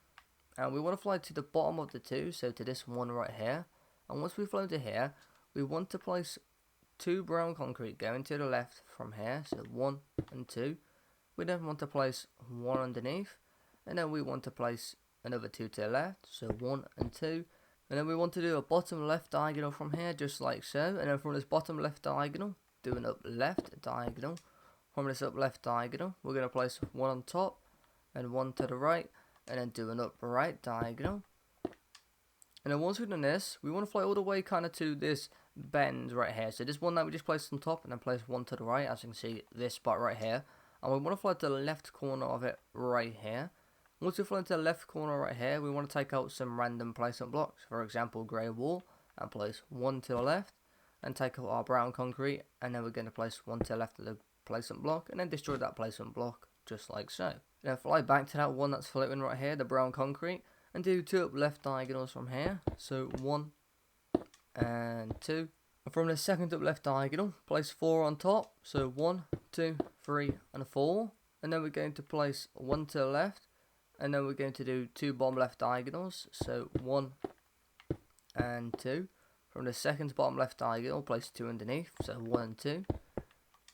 S1: And we want to fly to the bottom of the 2, so to this 1 right here. And once we've flown to here, we want to place 2 brown concrete going to the left from here, so 1 and 2. We then want to place 1 underneath, and then we want to place another 2 to the left, so 1 and 2. And then we want to do a bottom left diagonal from here, just like so. And then from this bottom left diagonal, do an up left diagonal. From this up left diagonal, we're going to place 1 on top, and 1 to the right, and then do an up right diagonal. And then once we've done this, we want to fly all the way kind of to this bend right here. So this one that we just placed on top, and then place 1 to the right, as you can see, this spot right here. And we want to fly to the left corner of it right here. Once we fly to the left corner right here, we want to take out some random placement blocks. For example, grey wall, and place 1 to the left. And take out our brown concrete, and then we're going to place 1 to the left of the placement block, and then destroy that placement block, just like so. Then fly back to that one that's floating right here, the brown concrete, and do 2 up left diagonals from here. So 1 and 2. And from the second up left diagonal, place 4 on top. So 1, 2, 3, and 4. And then we're going to place 1 to the left. And then we're going to do 2 bottom left diagonals. So 1 and 2. From the second to bottom left diagonal, place 2 underneath. So 1 and 2.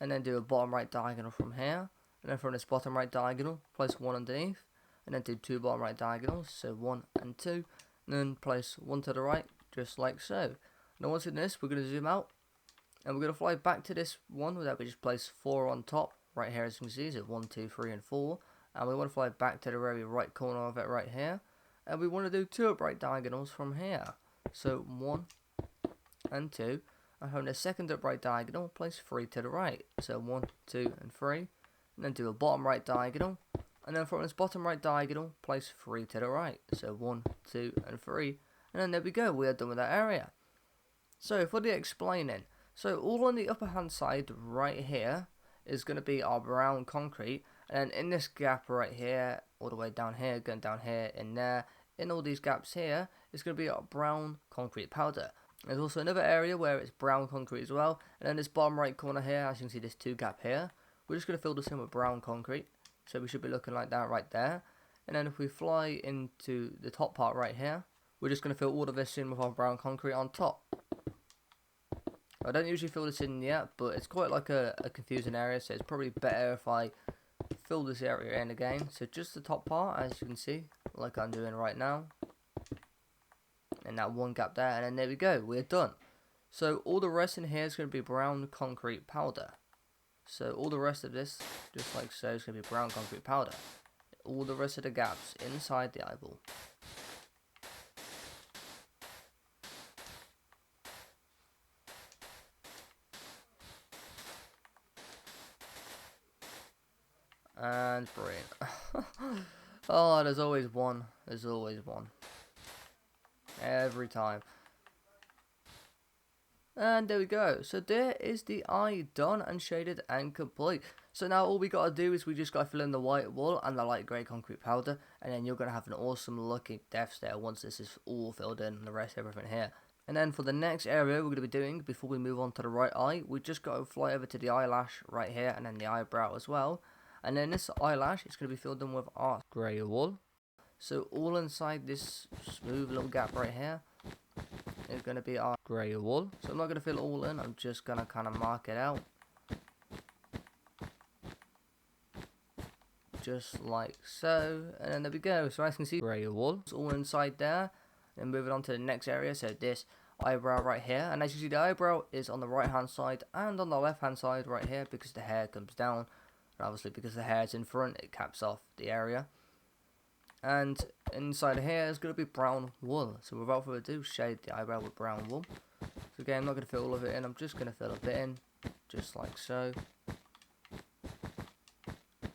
S1: And then do a bottom right diagonal from here. And then from this bottom right diagonal, place 1 underneath. And then do 2 bottom right diagonals. So 1 and 2. And then place 1 to the right, just like so. Now once in this, we're going to zoom out. And we're going to fly back to this one that we just placed 4 on top. Right here, as you can see, so 1, 2, 3, and 4. And we want to fly back to the very right corner of it right here. And we want to do 2 upright diagonals from here. So 1 and 2. And from the second upright diagonal, place 3 to the right. So 1, 2, and 3. And then do a bottom right diagonal. And then from this bottom right diagonal, place 3 to the right. So 1, 2, and 3. And then there we go, we are done with that area. So for the explaining, so all on the upper hand side right here is going to be our brown concrete. And then in this gap right here, all the way down here, going down here, in there, in all these gaps here, is going to be our brown concrete powder. There's also another area where it's brown concrete as well. And then this bottom right corner here, as you can see this 2 gap here, we're just going to fill this in with brown concrete. So we should be looking like that right there. And then if we fly into the top part right here, we're just going to fill all of this in with our brown concrete on top. I don't usually fill this in yet, but it's quite like a confusing area, so it's probably better if I fill this area in again. So just the top part, as you can see, like I'm doing right now. And that 1 gap there, and then there we go, we're done. So all the rest in here is going to be brown concrete powder. So all the rest of this, just like so, is going to be brown concrete powder. All the rest of the gaps inside the eyeball. And brilliant. Oh, there's always one. There's always one. Every time. And there we go. So there is the eye done and shaded and complete. So now all we gotta do is we just gotta fill in the white wool and the light grey concrete powder, and then you're gonna have an awesome looking death stare once this is all filled in and the rest of everything here. And then for the next area we're going to be doing, before we move on to the right eye, we just got to fly over to the eyelash right here, and then the eyebrow as well. And then this eyelash is going to be filled in with our grey wool. So all inside this smooth little gap right here is going to be our grey wool. So I'm not going to fill it all in, I'm just going to kind of mark it out. Just like so. And then there we go. So as you can see, grey wool. It's all inside there. And moving on to the next area, so this eyebrow right here. And as you see, the eyebrow is on the right hand side and on the left hand side right here, because the hair comes down. And obviously because the hair is in front, it caps off the area. And inside here is going to be brown wool. So without further ado, shade the eyebrow with brown wool. So again, I'm not going to fill all of it in, I'm just going to fill a bit in, just like so.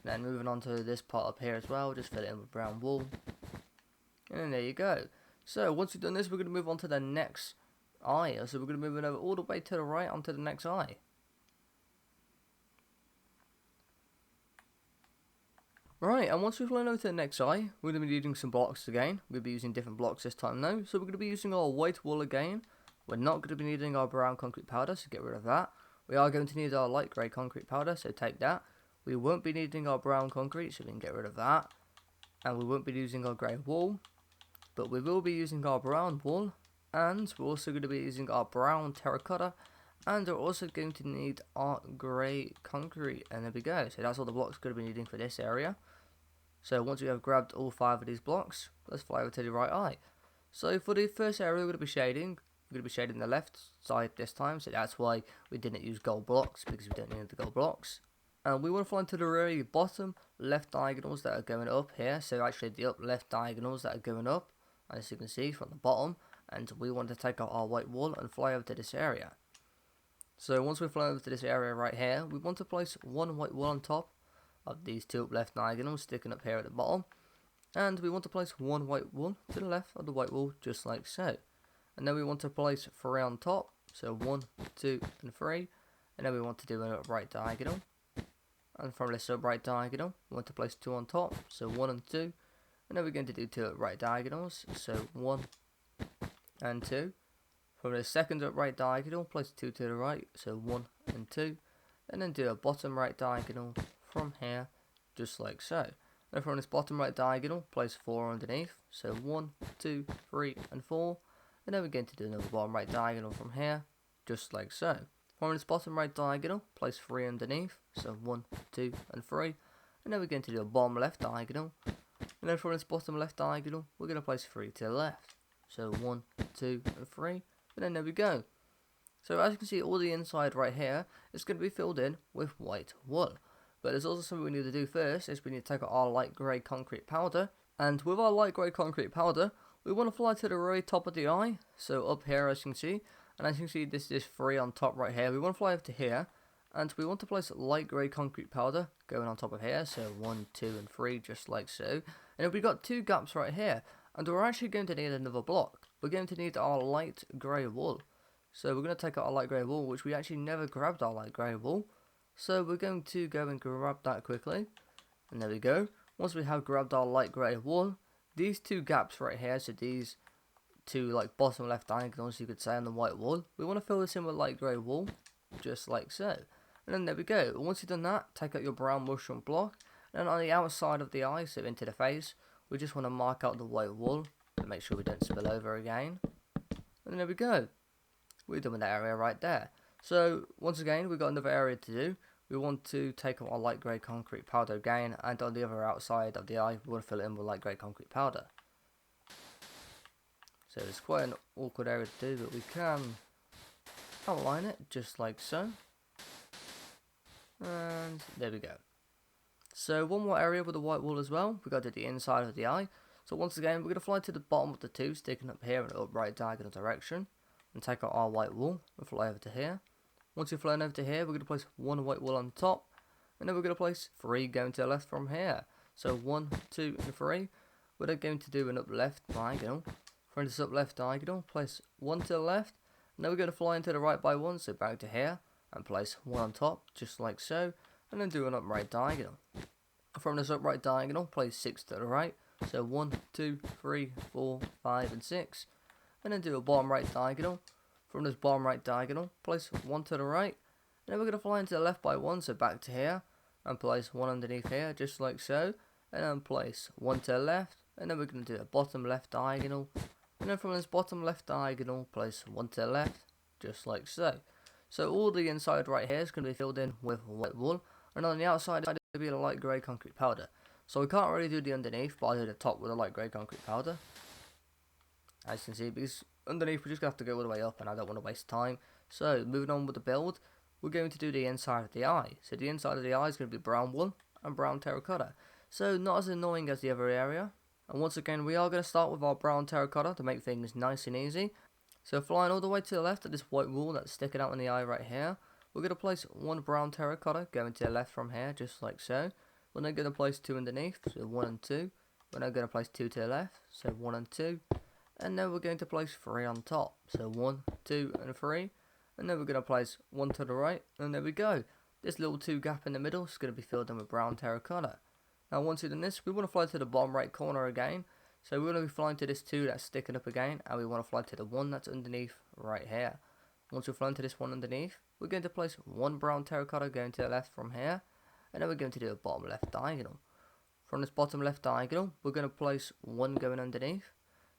S1: Then moving on to this part up here as well, just fill it in with brown wool. And then there you go. So once we've done this, we're going to move on to the next eye. So we're going to move it over all the way to the right onto the next eye. Right, and once we've flown over to the next eye, we're going to be using some blocks again. We're going to be using different blocks this time though. So we're going to be using our white wool again. We're not going to be needing our brown concrete powder, so get rid of that. We are going to need our light grey concrete powder, so take that. We won't be needing our brown concrete, so we can get rid of that. And we won't be using our grey wool. But we will be using our brown wool, and we're also going to be using our brown terracotta, and we're also going to need our grey concrete, and there we go. So that's all the blocks we're going to be needing for this area. So once we have grabbed all 5 of these blocks, let's fly over to the right eye. So for the first area we're going to be shading, we're going to be shading the left side this time, so that's why we didn't use gold blocks, because we don't need the gold blocks. And we want to fly into the very bottom left diagonals that are going up here, so actually the up left diagonals that are going up, as you can see from the bottom, and we want to take out our white wool and fly over to this area. So once we fly over to this area right here, we want to place 1 white wool on top of these 2 up left diagonals sticking up here at the bottom, and we want to place 1 white wool to the left of the white wool, just like so. And then we want to place 3 on top, so 1, 2, and 3, and then we want to do a right diagonal, And from this upright diagonal, we want to place 2 on top, so 1 and 2. And then we're going to do 2 upright diagonals, so 1 and 2. From the second upright diagonal, place 2 to the right, so 1 and 2. And then do a bottom right diagonal from here, just like so. And from this bottom right diagonal, place 4 underneath, so 1, 2, 3, and 4. And then we're going to do another bottom right diagonal from here, just like so. From this bottom right diagonal, place 3 underneath, so 1, 2, and 3. And then we're going to do a bottom left diagonal. And then from this bottom left diagonal, we're going to place 3 to the left, so 1, 2, and 3. And then there we go. So as you can see, all the inside right here is going to be filled in with white wool. But there's also something we need to do first, is we need to take out our light grey concrete powder. And with our light grey concrete powder, we want to fly to the very top of the eye. So up here, as you can see, and as you can see, this is 3 on top right here. We want to fly up to here, and we want to place light grey concrete powder going on top of here. So 1, 2, and 3, just like so. And we've got 2 gaps right here, and we're actually going to need another block. We're going to need our light grey wool. So we're going to take out our light grey wool, which we actually never grabbed our light grey wool. So we're going to go and grab that quickly. And there we go. Once we have grabbed our light grey wool, these 2 gaps right here, so these 2 like bottom left diagonals you could say on the white wool, we want to fill this in with light grey wool, just like so. And then there we go. Once you've done that, take out your brown mushroom block. And on the outside of the eye, so into the face, we just want to mark out the white wool to make sure we don't spill over again. And there we go. We're done with that area right there. So once again, we've got another area to do. We want to take out our light grey concrete powder again, and on the other outside of the eye, we want to fill it in with light grey concrete powder. So it's quite an awkward area to do, but we can outline it just like so. And there we go. So one more area with the white wool as well. We've got to do the inside of the eye. So once again, we're going to fly to the bottom of the 2, sticking up here in an upright diagonal direction. And take out our white wool and fly over to here. Once you've flown over to here, we're going to place 1 white wool on top. And then we're going to place 3 going to the left from here. So 1, 2, and 3. We're then going to do an up left diagonal. From this up left diagonal, place 1 to the left. And then we're going to fly into the right by 1, so back to here. And place 1 on top, just like so. And then do an upright diagonal. From this upright diagonal, place 6 to the right. So 1, 2, 3, 4, 5, and 6. And then do a bottom right diagonal. From this bottom right diagonal, place 1 to the right. And then we're going to fly into the left by 1, so back to here. And place 1 underneath here, just like so. And then place 1 to the left. And then we're going to do a bottom left diagonal. And then from this bottom left diagonal, place 1 to the left, just like so. So all the inside right here is going to be filled in with white wool. And on the outside, it's going to be a light grey concrete powder. So we can't really do the underneath, but I'll do the top with a light grey concrete powder. As you can see, because underneath we're just going to have to go all the way up, and I don't want to waste time. So moving on with the build, we're going to do the inside of the eye. So the inside of the eye is going to be brown wool and brown terracotta. So not as annoying as the other area. And once again, we are going to start with our brown terracotta to make things nice and easy. So flying all the way to the left of this white wool that's sticking out in the eye right here, we're going to place 1 brown terracotta going to the left from here, just like so. We're then going to place 2 underneath, so 1 and 2. We're now going to place 2 to the left, so 1 and 2. And then we're going to place 3 on top, so 1, 2, and 3. And then we're going to place 1 to the right, and there we go. This little 2 gap in the middle is going to be filled in with brown terracotta. Now once you've done this, we want to fly to the bottom right corner again. So we're going to be flying to this 2 that's sticking up again, and we want to fly to the 1 that's underneath right here. Once we've flown to this 1 underneath, we're going to place 1 brown terracotta going to the left from here. And then we're going to do a bottom left diagonal. From this bottom left diagonal, we're going to place 1 going underneath.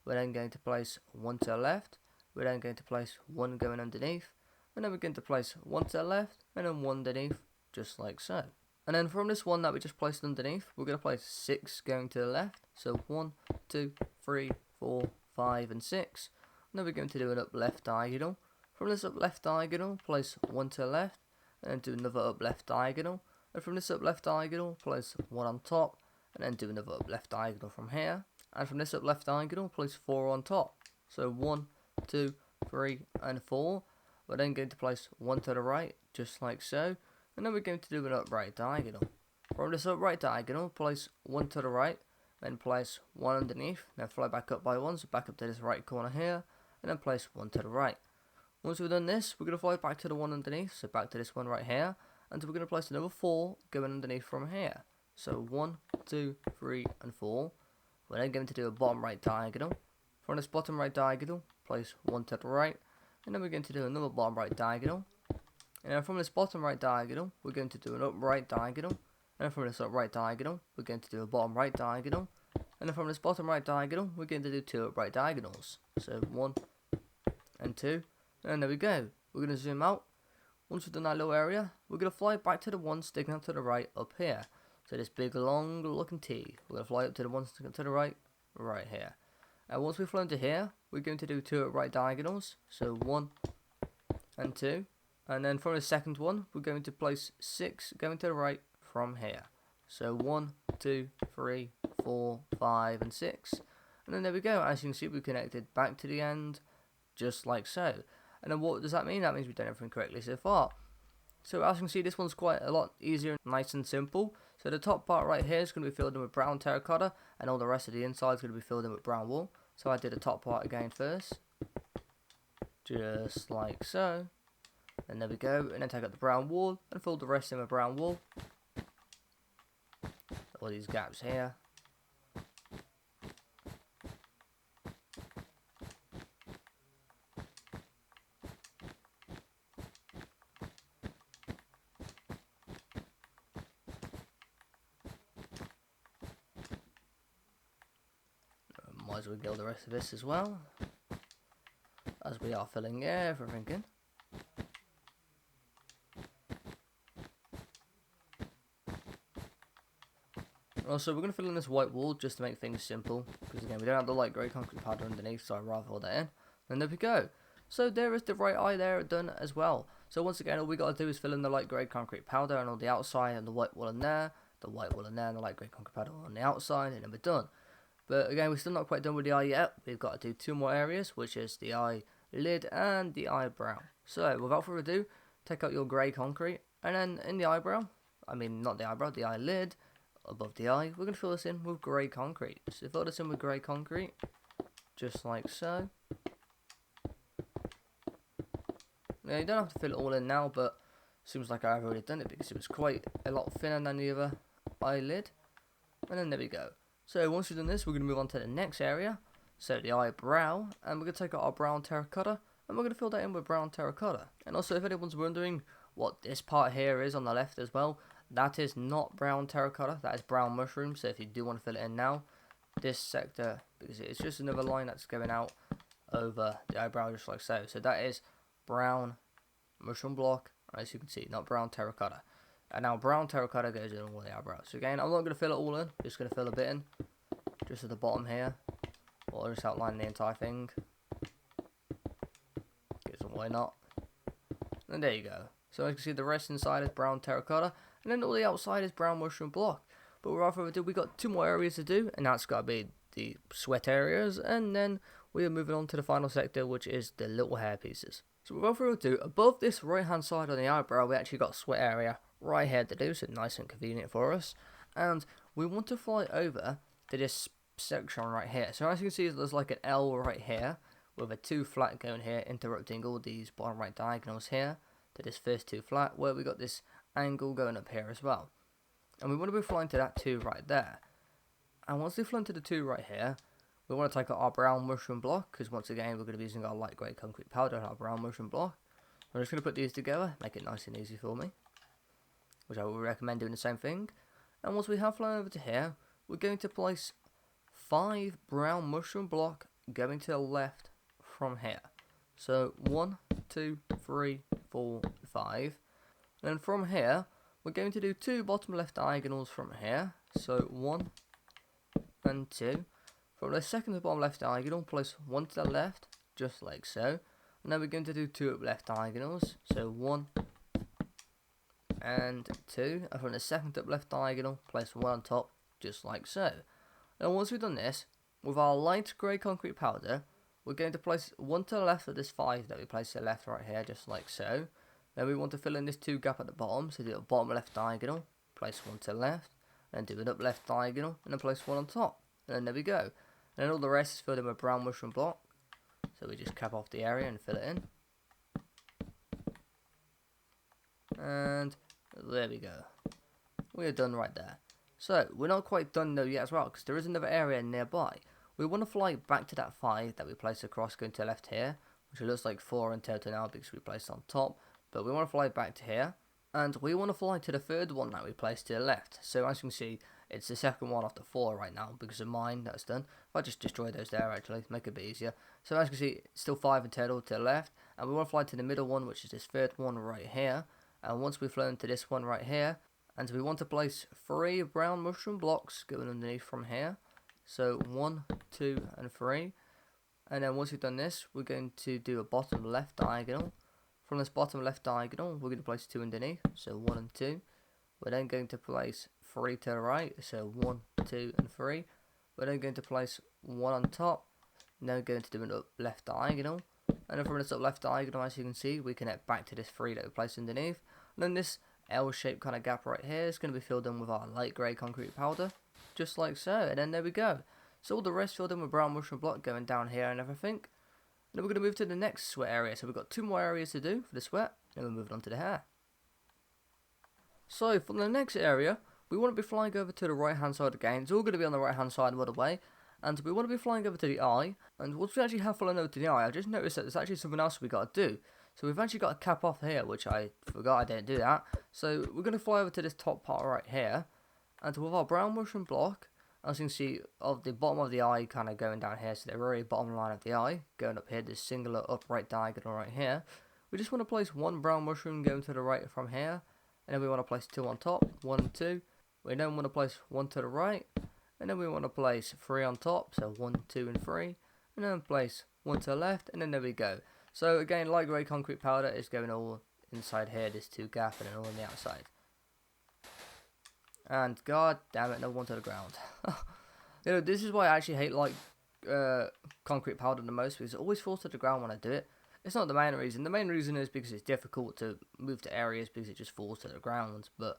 S1: We're then going to place 1 to the left. We're then going to place 1 going underneath. And then we're going to place 1 to the left and then 1 underneath, just like so. And then from this 1 that we just placed underneath, we're going to place 6 going to the left. So 1, 2, 3, 4, 5, and 6. And then we're going to do an up left diagonal. From this up left diagonal, place 1 to the left. And then do another up left diagonal. And from this up left diagonal, place 1 on top. And then do another up left diagonal from here. And from this up left diagonal, place 4 on top. So 1, 2, 3, and 4. We're then going to place 1 to the right, just like so. And then we're going to do an upright diagonal. From this upright diagonal, place 1 to the right, then place 1 underneath, then fly back up by 1, so back up to this right corner here, and then place 1 to the right. Once we've done this, we're going to fly back to the 1 underneath, so back to this one right here, and we're going to place another 4 going underneath from here. So 1, 2, 3, and 4. We're then going to do a bottom right diagonal. From this bottom right diagonal, place 1 to the right, and then we're going to do another bottom right diagonal. And then from this bottom right diagonal, we're going to do an upright diagonal. And then from this upright diagonal, we're going to do a bottom right diagonal. And then from this bottom right diagonal, we're going to do 2 upright diagonals. So 1 and 2. And there we go. We're going to zoom out. Once we've done that little area, we're going to fly back to the one sticking out to the right up here. So this big long looking T. We're going to fly up to the one sticking to the right, right here. And once we've flown to here, we're going to do 2 upright diagonals. So 1 and 2. And then from the second one, we're going to place 6 going to the right from here. So 1, 2, 3, 4, 5, and 6. And then there we go. As you can see, we connected back to the end, just like so. And then what does that mean? That means we've done everything correctly so far. So as you can see, this one's quite a lot easier, nice and simple. So the top part right here is going to be filled in with brown terracotta, and all the rest of the inside is going to be filled in with brown wool. So I did the top part again first, just like so. And there we go, and then take out the brown wool and fill the rest in with brown wool. All these gaps here. Might as well get all the rest of this as well, as we are filling everything in. Also, we're going to fill in this white wool just to make things simple, because again, we don't have the light grey concrete powder underneath, so I'd rather fill that in. And there we go. So there is the right eye there done as well. So once again, all we got to do is fill in the light grey concrete powder and all the outside, and the white wool in there, the white wool in there, and the light grey concrete powder on the outside, and then we're done. But again, we're still not quite done with the eye yet. We've got to do 2 more areas, which is the eyelid and the eyebrow. So without further ado, take out your grey concrete, and then in the eyebrow, I mean not the eyebrow, the eyelid, above the eye, we're going to fill this in with grey concrete. So fill this in with grey concrete, just like so. Now you don't have to fill it all in now, but it seems like I've already done it because it was quite a lot thinner than the other eyelid. And then there we go. So once we've done this, we're going to move on to the next area, so the eyebrow, and we're going to take out our brown terracotta, and we're going to fill that in with brown terracotta. And also, if anyone's wondering what this part here is on the left as well, that is not brown terracotta, that is brown mushroom. So if you do want to fill it in now, this sector, because it's just another line that's going out over the eyebrow just like so. So that is brown mushroom block, as you can see, not brown terracotta. And now brown terracotta goes in all the eyebrows. So again, I'm not going to fill it all in, just going to fill a bit in, just at the bottom here, or just outline the entire thing. Because why not? And there you go. So as you can see, the rest inside is brown terracotta, and then all the outside is brown mushroom block. But without further ado, we got 2 more areas to do, and that's got to be the sweat areas, and then we are moving on to the final sector, which is the little hair pieces. So without further ado, above this right hand side on the eyebrow, we actually got a sweat area right here to do, so nice and convenient for us. And we want to fly over to this section right here. So as you can see, there's like an L right here, with a 2 flat going here, interrupting all these bottom right diagonals here to this first 2 flat, where we got this angle going up here as well. And we want to be flying to that 2 right there. And once we've flown to the 2 right here, we want to take out our brown mushroom block, because once again we're going to be using our light grey concrete powder and our brown mushroom block. I'm just going to put these together, make it nice and easy for me, which I would recommend doing the same thing. And once we have flown over to here, we're going to place 5 brown mushroom block going to the left from here. So 1, 2, 3, 4, 5. And then from here, we're going to do 2 bottom left diagonals from here. So 1 and 2. From the second to bottom left diagonal, place 1 to the left, just like so. And then we're going to do 2 up left diagonals. So 1 and 2. And from the second up left diagonal, place 1 on top, just like so. And once we've done this, with our light grey concrete powder, we're going to place 1 to the left of this 5 that we placed to the left right here, just like so. Then we want to fill in this 2 gap at the bottom, so do a bottom left diagonal, place 1 to the left, and do an up left diagonal, and then place 1 on top. And then there we go. And then all the rest is filled in with brown mushroom block. So we just cap off the area and fill it in. And There we go. We are done right there. So, we're not quite done though yet as well, because there is another area nearby. We want to fly back to that 5 that we placed across going to the left here, which it looks like 4 in total now because we placed on top. But we want to fly back to here, and we want to fly to the third one that we placed to the left. So as you can see, it's the second one after 4 right now because of mine that's done. If I just destroy those there actually, make it a bit easier. So as you can see, it's still 5 in total to the left, and we want to fly to the middle one, which is this third one right here. And once we've flown to this one right here, and we want to place 3 brown mushroom blocks going underneath from here. So 1, 2, and 3. And then once we've done this, we're going to do a bottom left diagonal. From this bottom left diagonal, we're going to place 2 underneath. So 1 and 2. We're then going to place 3 to the right. So 1, 2, and 3. We're then going to place 1 on top. And then we're going to do an up left diagonal. And then from this up left diagonal, as you can see, we connect back to this 3 that we placed underneath. And then this L-shaped kind of gap right here is going to be filled in with our light grey concrete powder, just like so, and then there we go. So all the rest filled in with brown mushroom block going down here and everything. And then we're going to move to the next sweat area. So we've got 2 more areas to do for the sweat, and then we're moving on to the hair. So for the next area, we want to be flying over to the right hand side again. It's all going to be on the right hand side by the way. And we want to be flying over to the eye. And once we actually have flown over to the eye, I just noticed that there's actually something else we got to do. So we've actually got a cap off here, which I forgot I didn't do that. So we're going to fly over to this top part right here. And with our brown mushroom block, as you can see, of the bottom of the eye kind of going down here. So the very bottom line of the eye, going up here, this singular upright diagonal right here. We just want to place 1 brown mushroom going to the right from here. And then we want to place 2 on top, 1 and 2. We then want to place 1 to the right. And then we want to place 3 on top, so 1, 2, and 3. And then place 1 to the left, and then there we go. So again, light grey concrete powder is going all inside here, this 2 gap, and then all on the outside. And god damn it, no 1 to the ground. You know, this is why I actually hate like concrete powder the most, because it always falls to the ground when I do it. It's not the main reason. The main reason is because it's difficult to move to areas because it just falls to the ground. But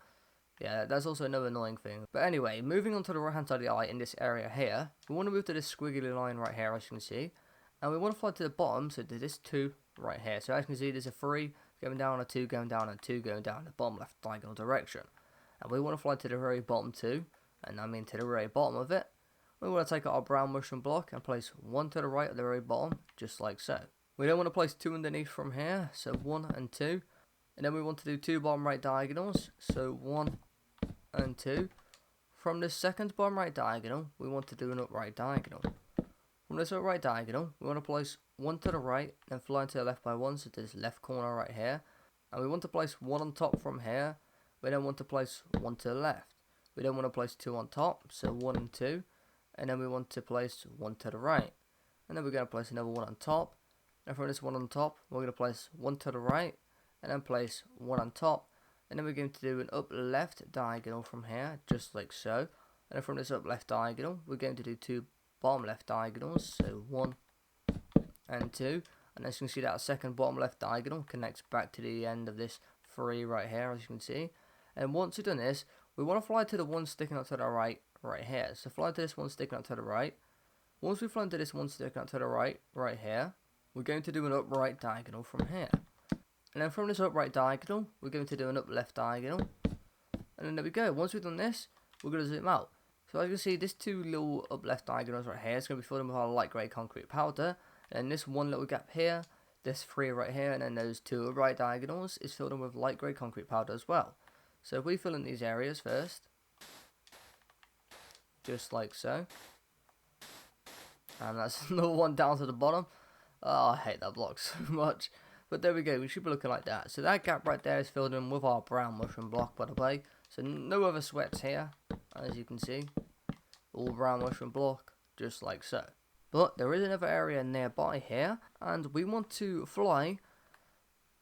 S1: yeah, that's also another annoying thing. But anyway, moving on to the right hand side of the eye in this area here, we want to move to this squiggly line right here, as you can see. And we want to fly to the bottom, so to this 2 right here. So as you can see, there's a 3 going down, a 2 going down, and 2 going down the bottom left diagonal direction. And we want to fly to the very bottom 2, and I mean to the very bottom of it. We want to take out our brown mushroom block and place 1 to the right at the very bottom, just like so. We then want to place 2 underneath from here, so 1 and 2. And then we want to do 2 bottom right diagonals, so 1 and 2. From this second bottom right diagonal, we want to do an upright diagonal. From this upright diagonal, we want to place 1 to the right and fly to the left by 1, so to this left corner right here. And we want to place 1 on top from here. We then want to place 1 to the left. We then want to place 2 on top, so 1 and 2. And then we want to place 1 to the right. And then we're going to place another 1 on top. And from this 1 on top, we're going to place 1 to the right. And then place 1 on top. And then we're going to do an up left diagonal from here, just like so. And then from this up left diagonal, we're going to do 2 bottom left diagonals, so 1 and 2. And as you can see, that second bottom left diagonal connects back to the end of this 3 right here, as you can see. And once we've done this, we want to fly to the one sticking out to the right here. So fly to this one sticking out to the right. Once we've flown to this one sticking out to the right here, we're going to do an upright diagonal from here. And then from this upright diagonal, we're going to do an up left diagonal. And then there we go. Once we've done this, we're going to zoom out. So as you can see, this 2 little up left diagonals right here is going to be filled in with our light grey concrete powder. And this 1 little gap here, this 3 right here, and then those 2 right diagonals is filled in with light grey concrete powder as well. So if we fill in these areas first, just like so. And that's another 1 down to the bottom. Oh, I hate that block so much. But there we go, we should be looking like that. So that gap right there is filled in with our brown mushroom block, by the way. So no other sweats here, as you can see. All brown mushroom block, just like so. But there is another area nearby here, and we want to fly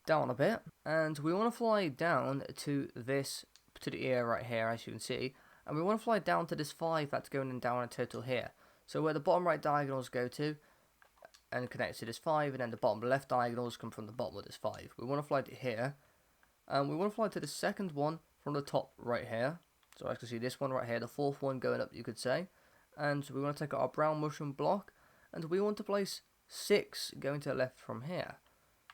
S1: down a bit. And we want to fly down to this, to the ear right here, as you can see. And we want to fly down to this 5 that's going in down in total here. So where the bottom right diagonals go to, and connect to this 5, and then the bottom left diagonals come from the bottom of this 5. We want to fly to here, and we want to fly to the second one from the top right here. So as you can see, this one right here, the 4th one going up, you could say. And we want to take out our brown mushroom block, and we want to place 6 going to the left from here.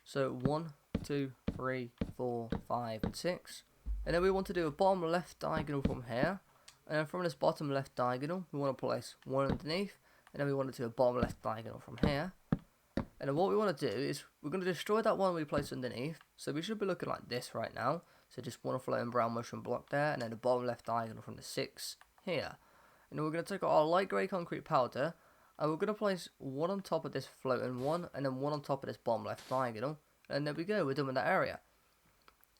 S1: So 1, 2, 3, 4, 5, and 6. And then we want to do a bottom left diagonal from here. And then from this bottom left diagonal, we want to place one underneath. And then we want to do a bottom left diagonal from here. And then what we want to do is we're going to destroy that one we placed underneath. So we should be looking like this right now. So just one floating brown mushroom block there, and then the bottom left diagonal from the 6 here. And then we're going to take our light grey concrete powder, and we're going to place one on top of this floating one, and then one on top of this bottom left diagonal. And there we go, we're done with that area.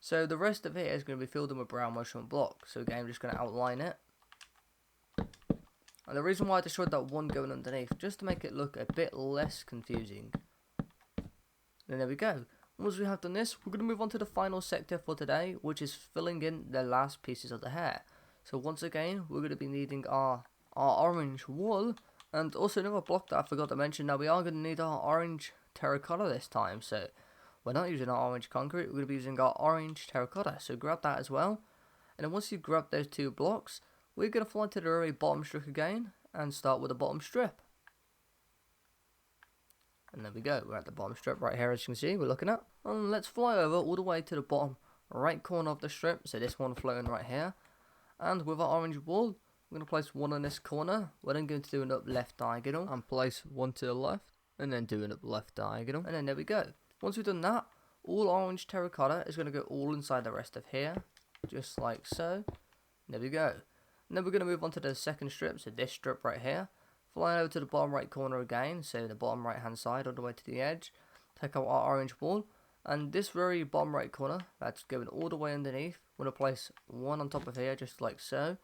S1: So the rest of here is going to be filled in with brown mushroom block. So again, I'm just going to outline it. And the reason why I destroyed that one going underneath, just to make it look a bit less confusing. And there we go. Once we have done this, we're going to move on to the final sector for today, which is filling in the last pieces of the hair. So once again, we're going to be needing our orange wool, and also another block that I forgot to mention. Now we are going to need our orange terracotta this time, so we're not using our orange concrete, we're going to be using our orange terracotta, so grab that as well. And then once you grab those 2 blocks, we're going to fly to the very bottom strip again, and start with the bottom strip. And there we go, we're at the bottom strip right here, as you can see, we're looking at. And let's fly over all the way to the bottom right corner of the strip, so this one floating right here. And with our orange wool, we're going to place one on this corner. We're then going to do an up left diagonal, and place one to the left, and then do an up left diagonal. And then there we go. Once we've done that, all orange terracotta is going to go all inside the rest of here, just like so. There we go. And then we're going to move on to the second strip, so this strip right here. Flying over to the bottom right corner again, so the bottom right hand side all the way to the edge. Take out our orange wool, and this very bottom right corner, that's going all the way underneath. We're going to place one on top of here, just like so.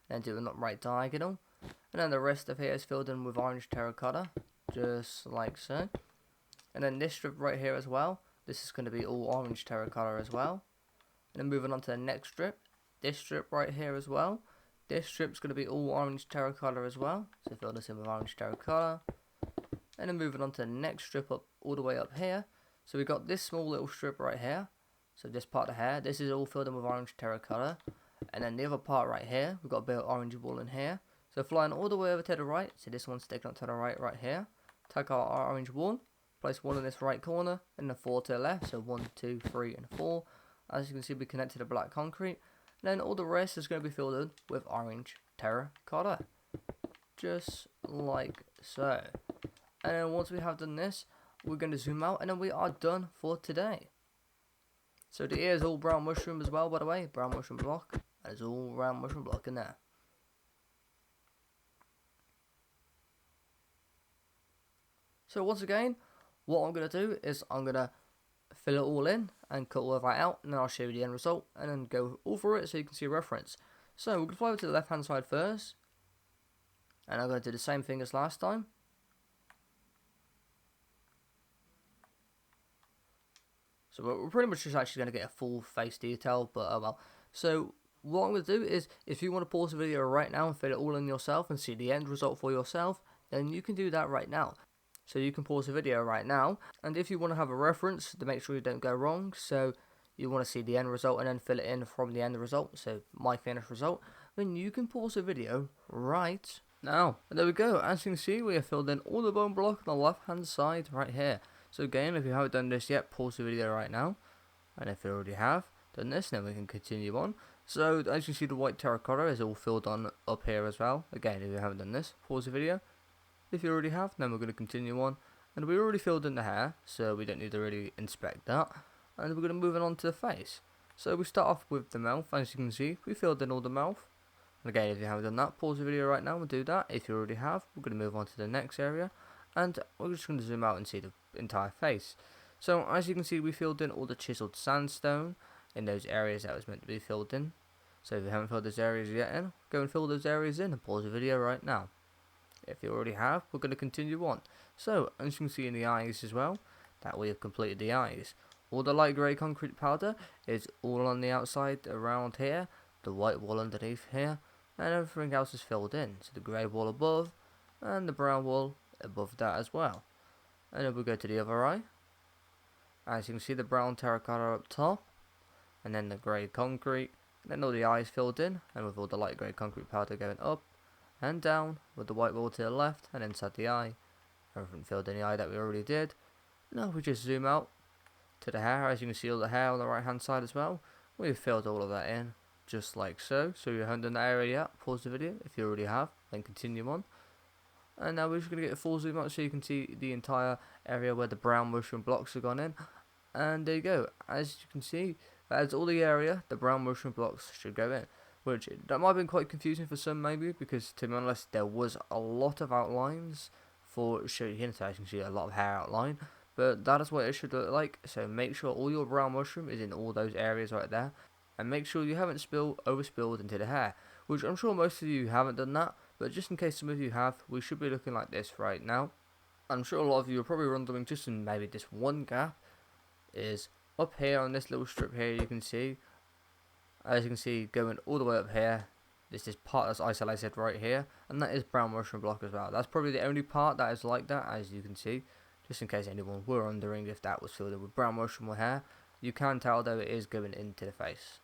S1: Then do an upright diagonal. And then the rest of here is filled in with orange terracotta, just like so. And then this strip right here as well, this is going to be all orange terracotta as well. And then moving on to the next strip, this strip right here as well. This strip's going to be all orange terracotta as well, so fill this in with orange terracotta. And then moving on to the next strip up all the way up here. So we've got this small little strip right here, so this part of the hair, this is all filled in with orange terracotta. And then the other part right here, we've got a bit of orange wool in here. So flying all the way over to the right, so this one's sticking up to the right here. Take our orange wool, place one in this right corner, and then 4 to the left, so 1, 2, 3, and 4. As you can see, we connected to black concrete. Then all the rest is going to be filled in with orange terracotta, just like so. And then once we have done this, we're going to zoom out, and then we are done for today. So the ear is all brown mushroom as well, by the way, brown mushroom block. There's all brown mushroom block in there. So once again, what I'm going to do is I'm going to fill it all in and cut all of that out, and then I'll show you the end result and then go all through it so you can see a reference. So we're going to fly over to the left hand side first, and I'm going to do the same thing as last time. So we're pretty much just actually going to get a full face detail, but well. So what I'm going to do is, if you want to pause the video right now and fill it all in yourself and see the end result for yourself, then you can do that right now. So you can pause the video right now, and if you want to have a reference to make sure you don't go wrong, so you want to see the end result and then fill it in from the end result, so my finished result, then you can pause the video right now. And there we go, as you can see, we have filled in all the bone block on the left hand side right here. So again, if you haven't done this yet, pause the video right now, and if you already have done this, then we can continue on. So as you see, the white terracotta is all filled on up here as well. Again, if you haven't done this, pause the video. If you already have, then we're going to continue on. And we already filled in the hair, so we don't need to really inspect that. And we're going to move on to the face. So we start off with the mouth. As you can see, we filled in all the mouth. And again, if you haven't done that, pause the video right now and do that. If you already have, we're going to move on to the next area. And we're just going to zoom out and see the entire face. So as you can see, we filled in all the chiseled sandstone in those areas that was meant to be filled in. So if you haven't filled those areas yet in, go and fill those areas in and pause the video right now. If you already have, we're going to continue on. So, as you can see in the eyes as well, that we have completed the eyes. All the light grey concrete powder is all on the outside around here, the white wall underneath here, and everything else is filled in. So the grey wall above, and the brown wall above that as well. And then we'll go to the other eye. As you can see, the brown terracotta up top, and then the grey concrete, and then all the eyes filled in, and with all the light grey concrete powder going up and down, with the white wall to the left and inside the eye. Everything filled in the eye that we already did. Now we just zoom out to the hair. As you can see, all the hair on the right hand side as well. we've filled all of that in, just like so. So you haven't done that area yet, pause the video. If you already have, then continue on. And now we're just going to get a full zoom out so you can see the entire area where the brown mushroom blocks have gone in. And there you go. As you can see, that's all the area the brown mushroom blocks should go in. Which, that might have been quite confusing for some maybe, because to be honest, there was a lot of outlines for Shoyo Hinata. As you can see, a lot of hair outline. But that is what it should look like. So make sure all your brown mushroom is in all those areas right there. And make sure you haven't overspilled into the hair. Which I'm sure most of you haven't done that. But just in case some of you have, we should be looking like this right now. I'm sure a lot of you are probably wondering, just in maybe this one gap is up here on this little strip here. You can see, as you can see, going all the way up here, this is part that's isolated right here, and that is brown mushroom block as well. That's probably the only part that is like that, as you can see, just in case anyone were wondering if that was filled in with brown mushroom or hair. You can tell though it is going into the face.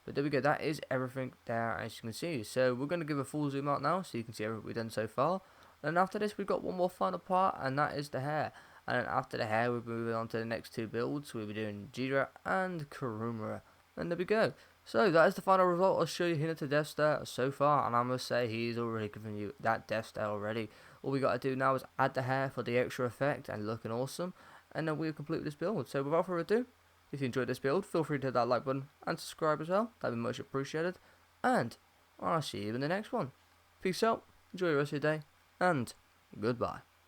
S1: But there we go, that is everything there, as you can see. So we're going to give a full zoom out now so you can see everything we've done so far. And after this we've got one more final part, and that is the hair. And then after the hair we'll be moving on to the next two builds. We'll be doing Jira and Kurumura. And there we go. So that is the final result. I'll show you Hinata death stare so far, and I must say he's already given you that death stare already. All we got to do now is add the hair for the extra effect and looking awesome, and then we'll complete this build. So without further ado, if you enjoyed this build, feel free to hit that like button and subscribe as well. That'd be much appreciated. And I'll see you in the next one. Peace out, enjoy the rest of your day, and goodbye.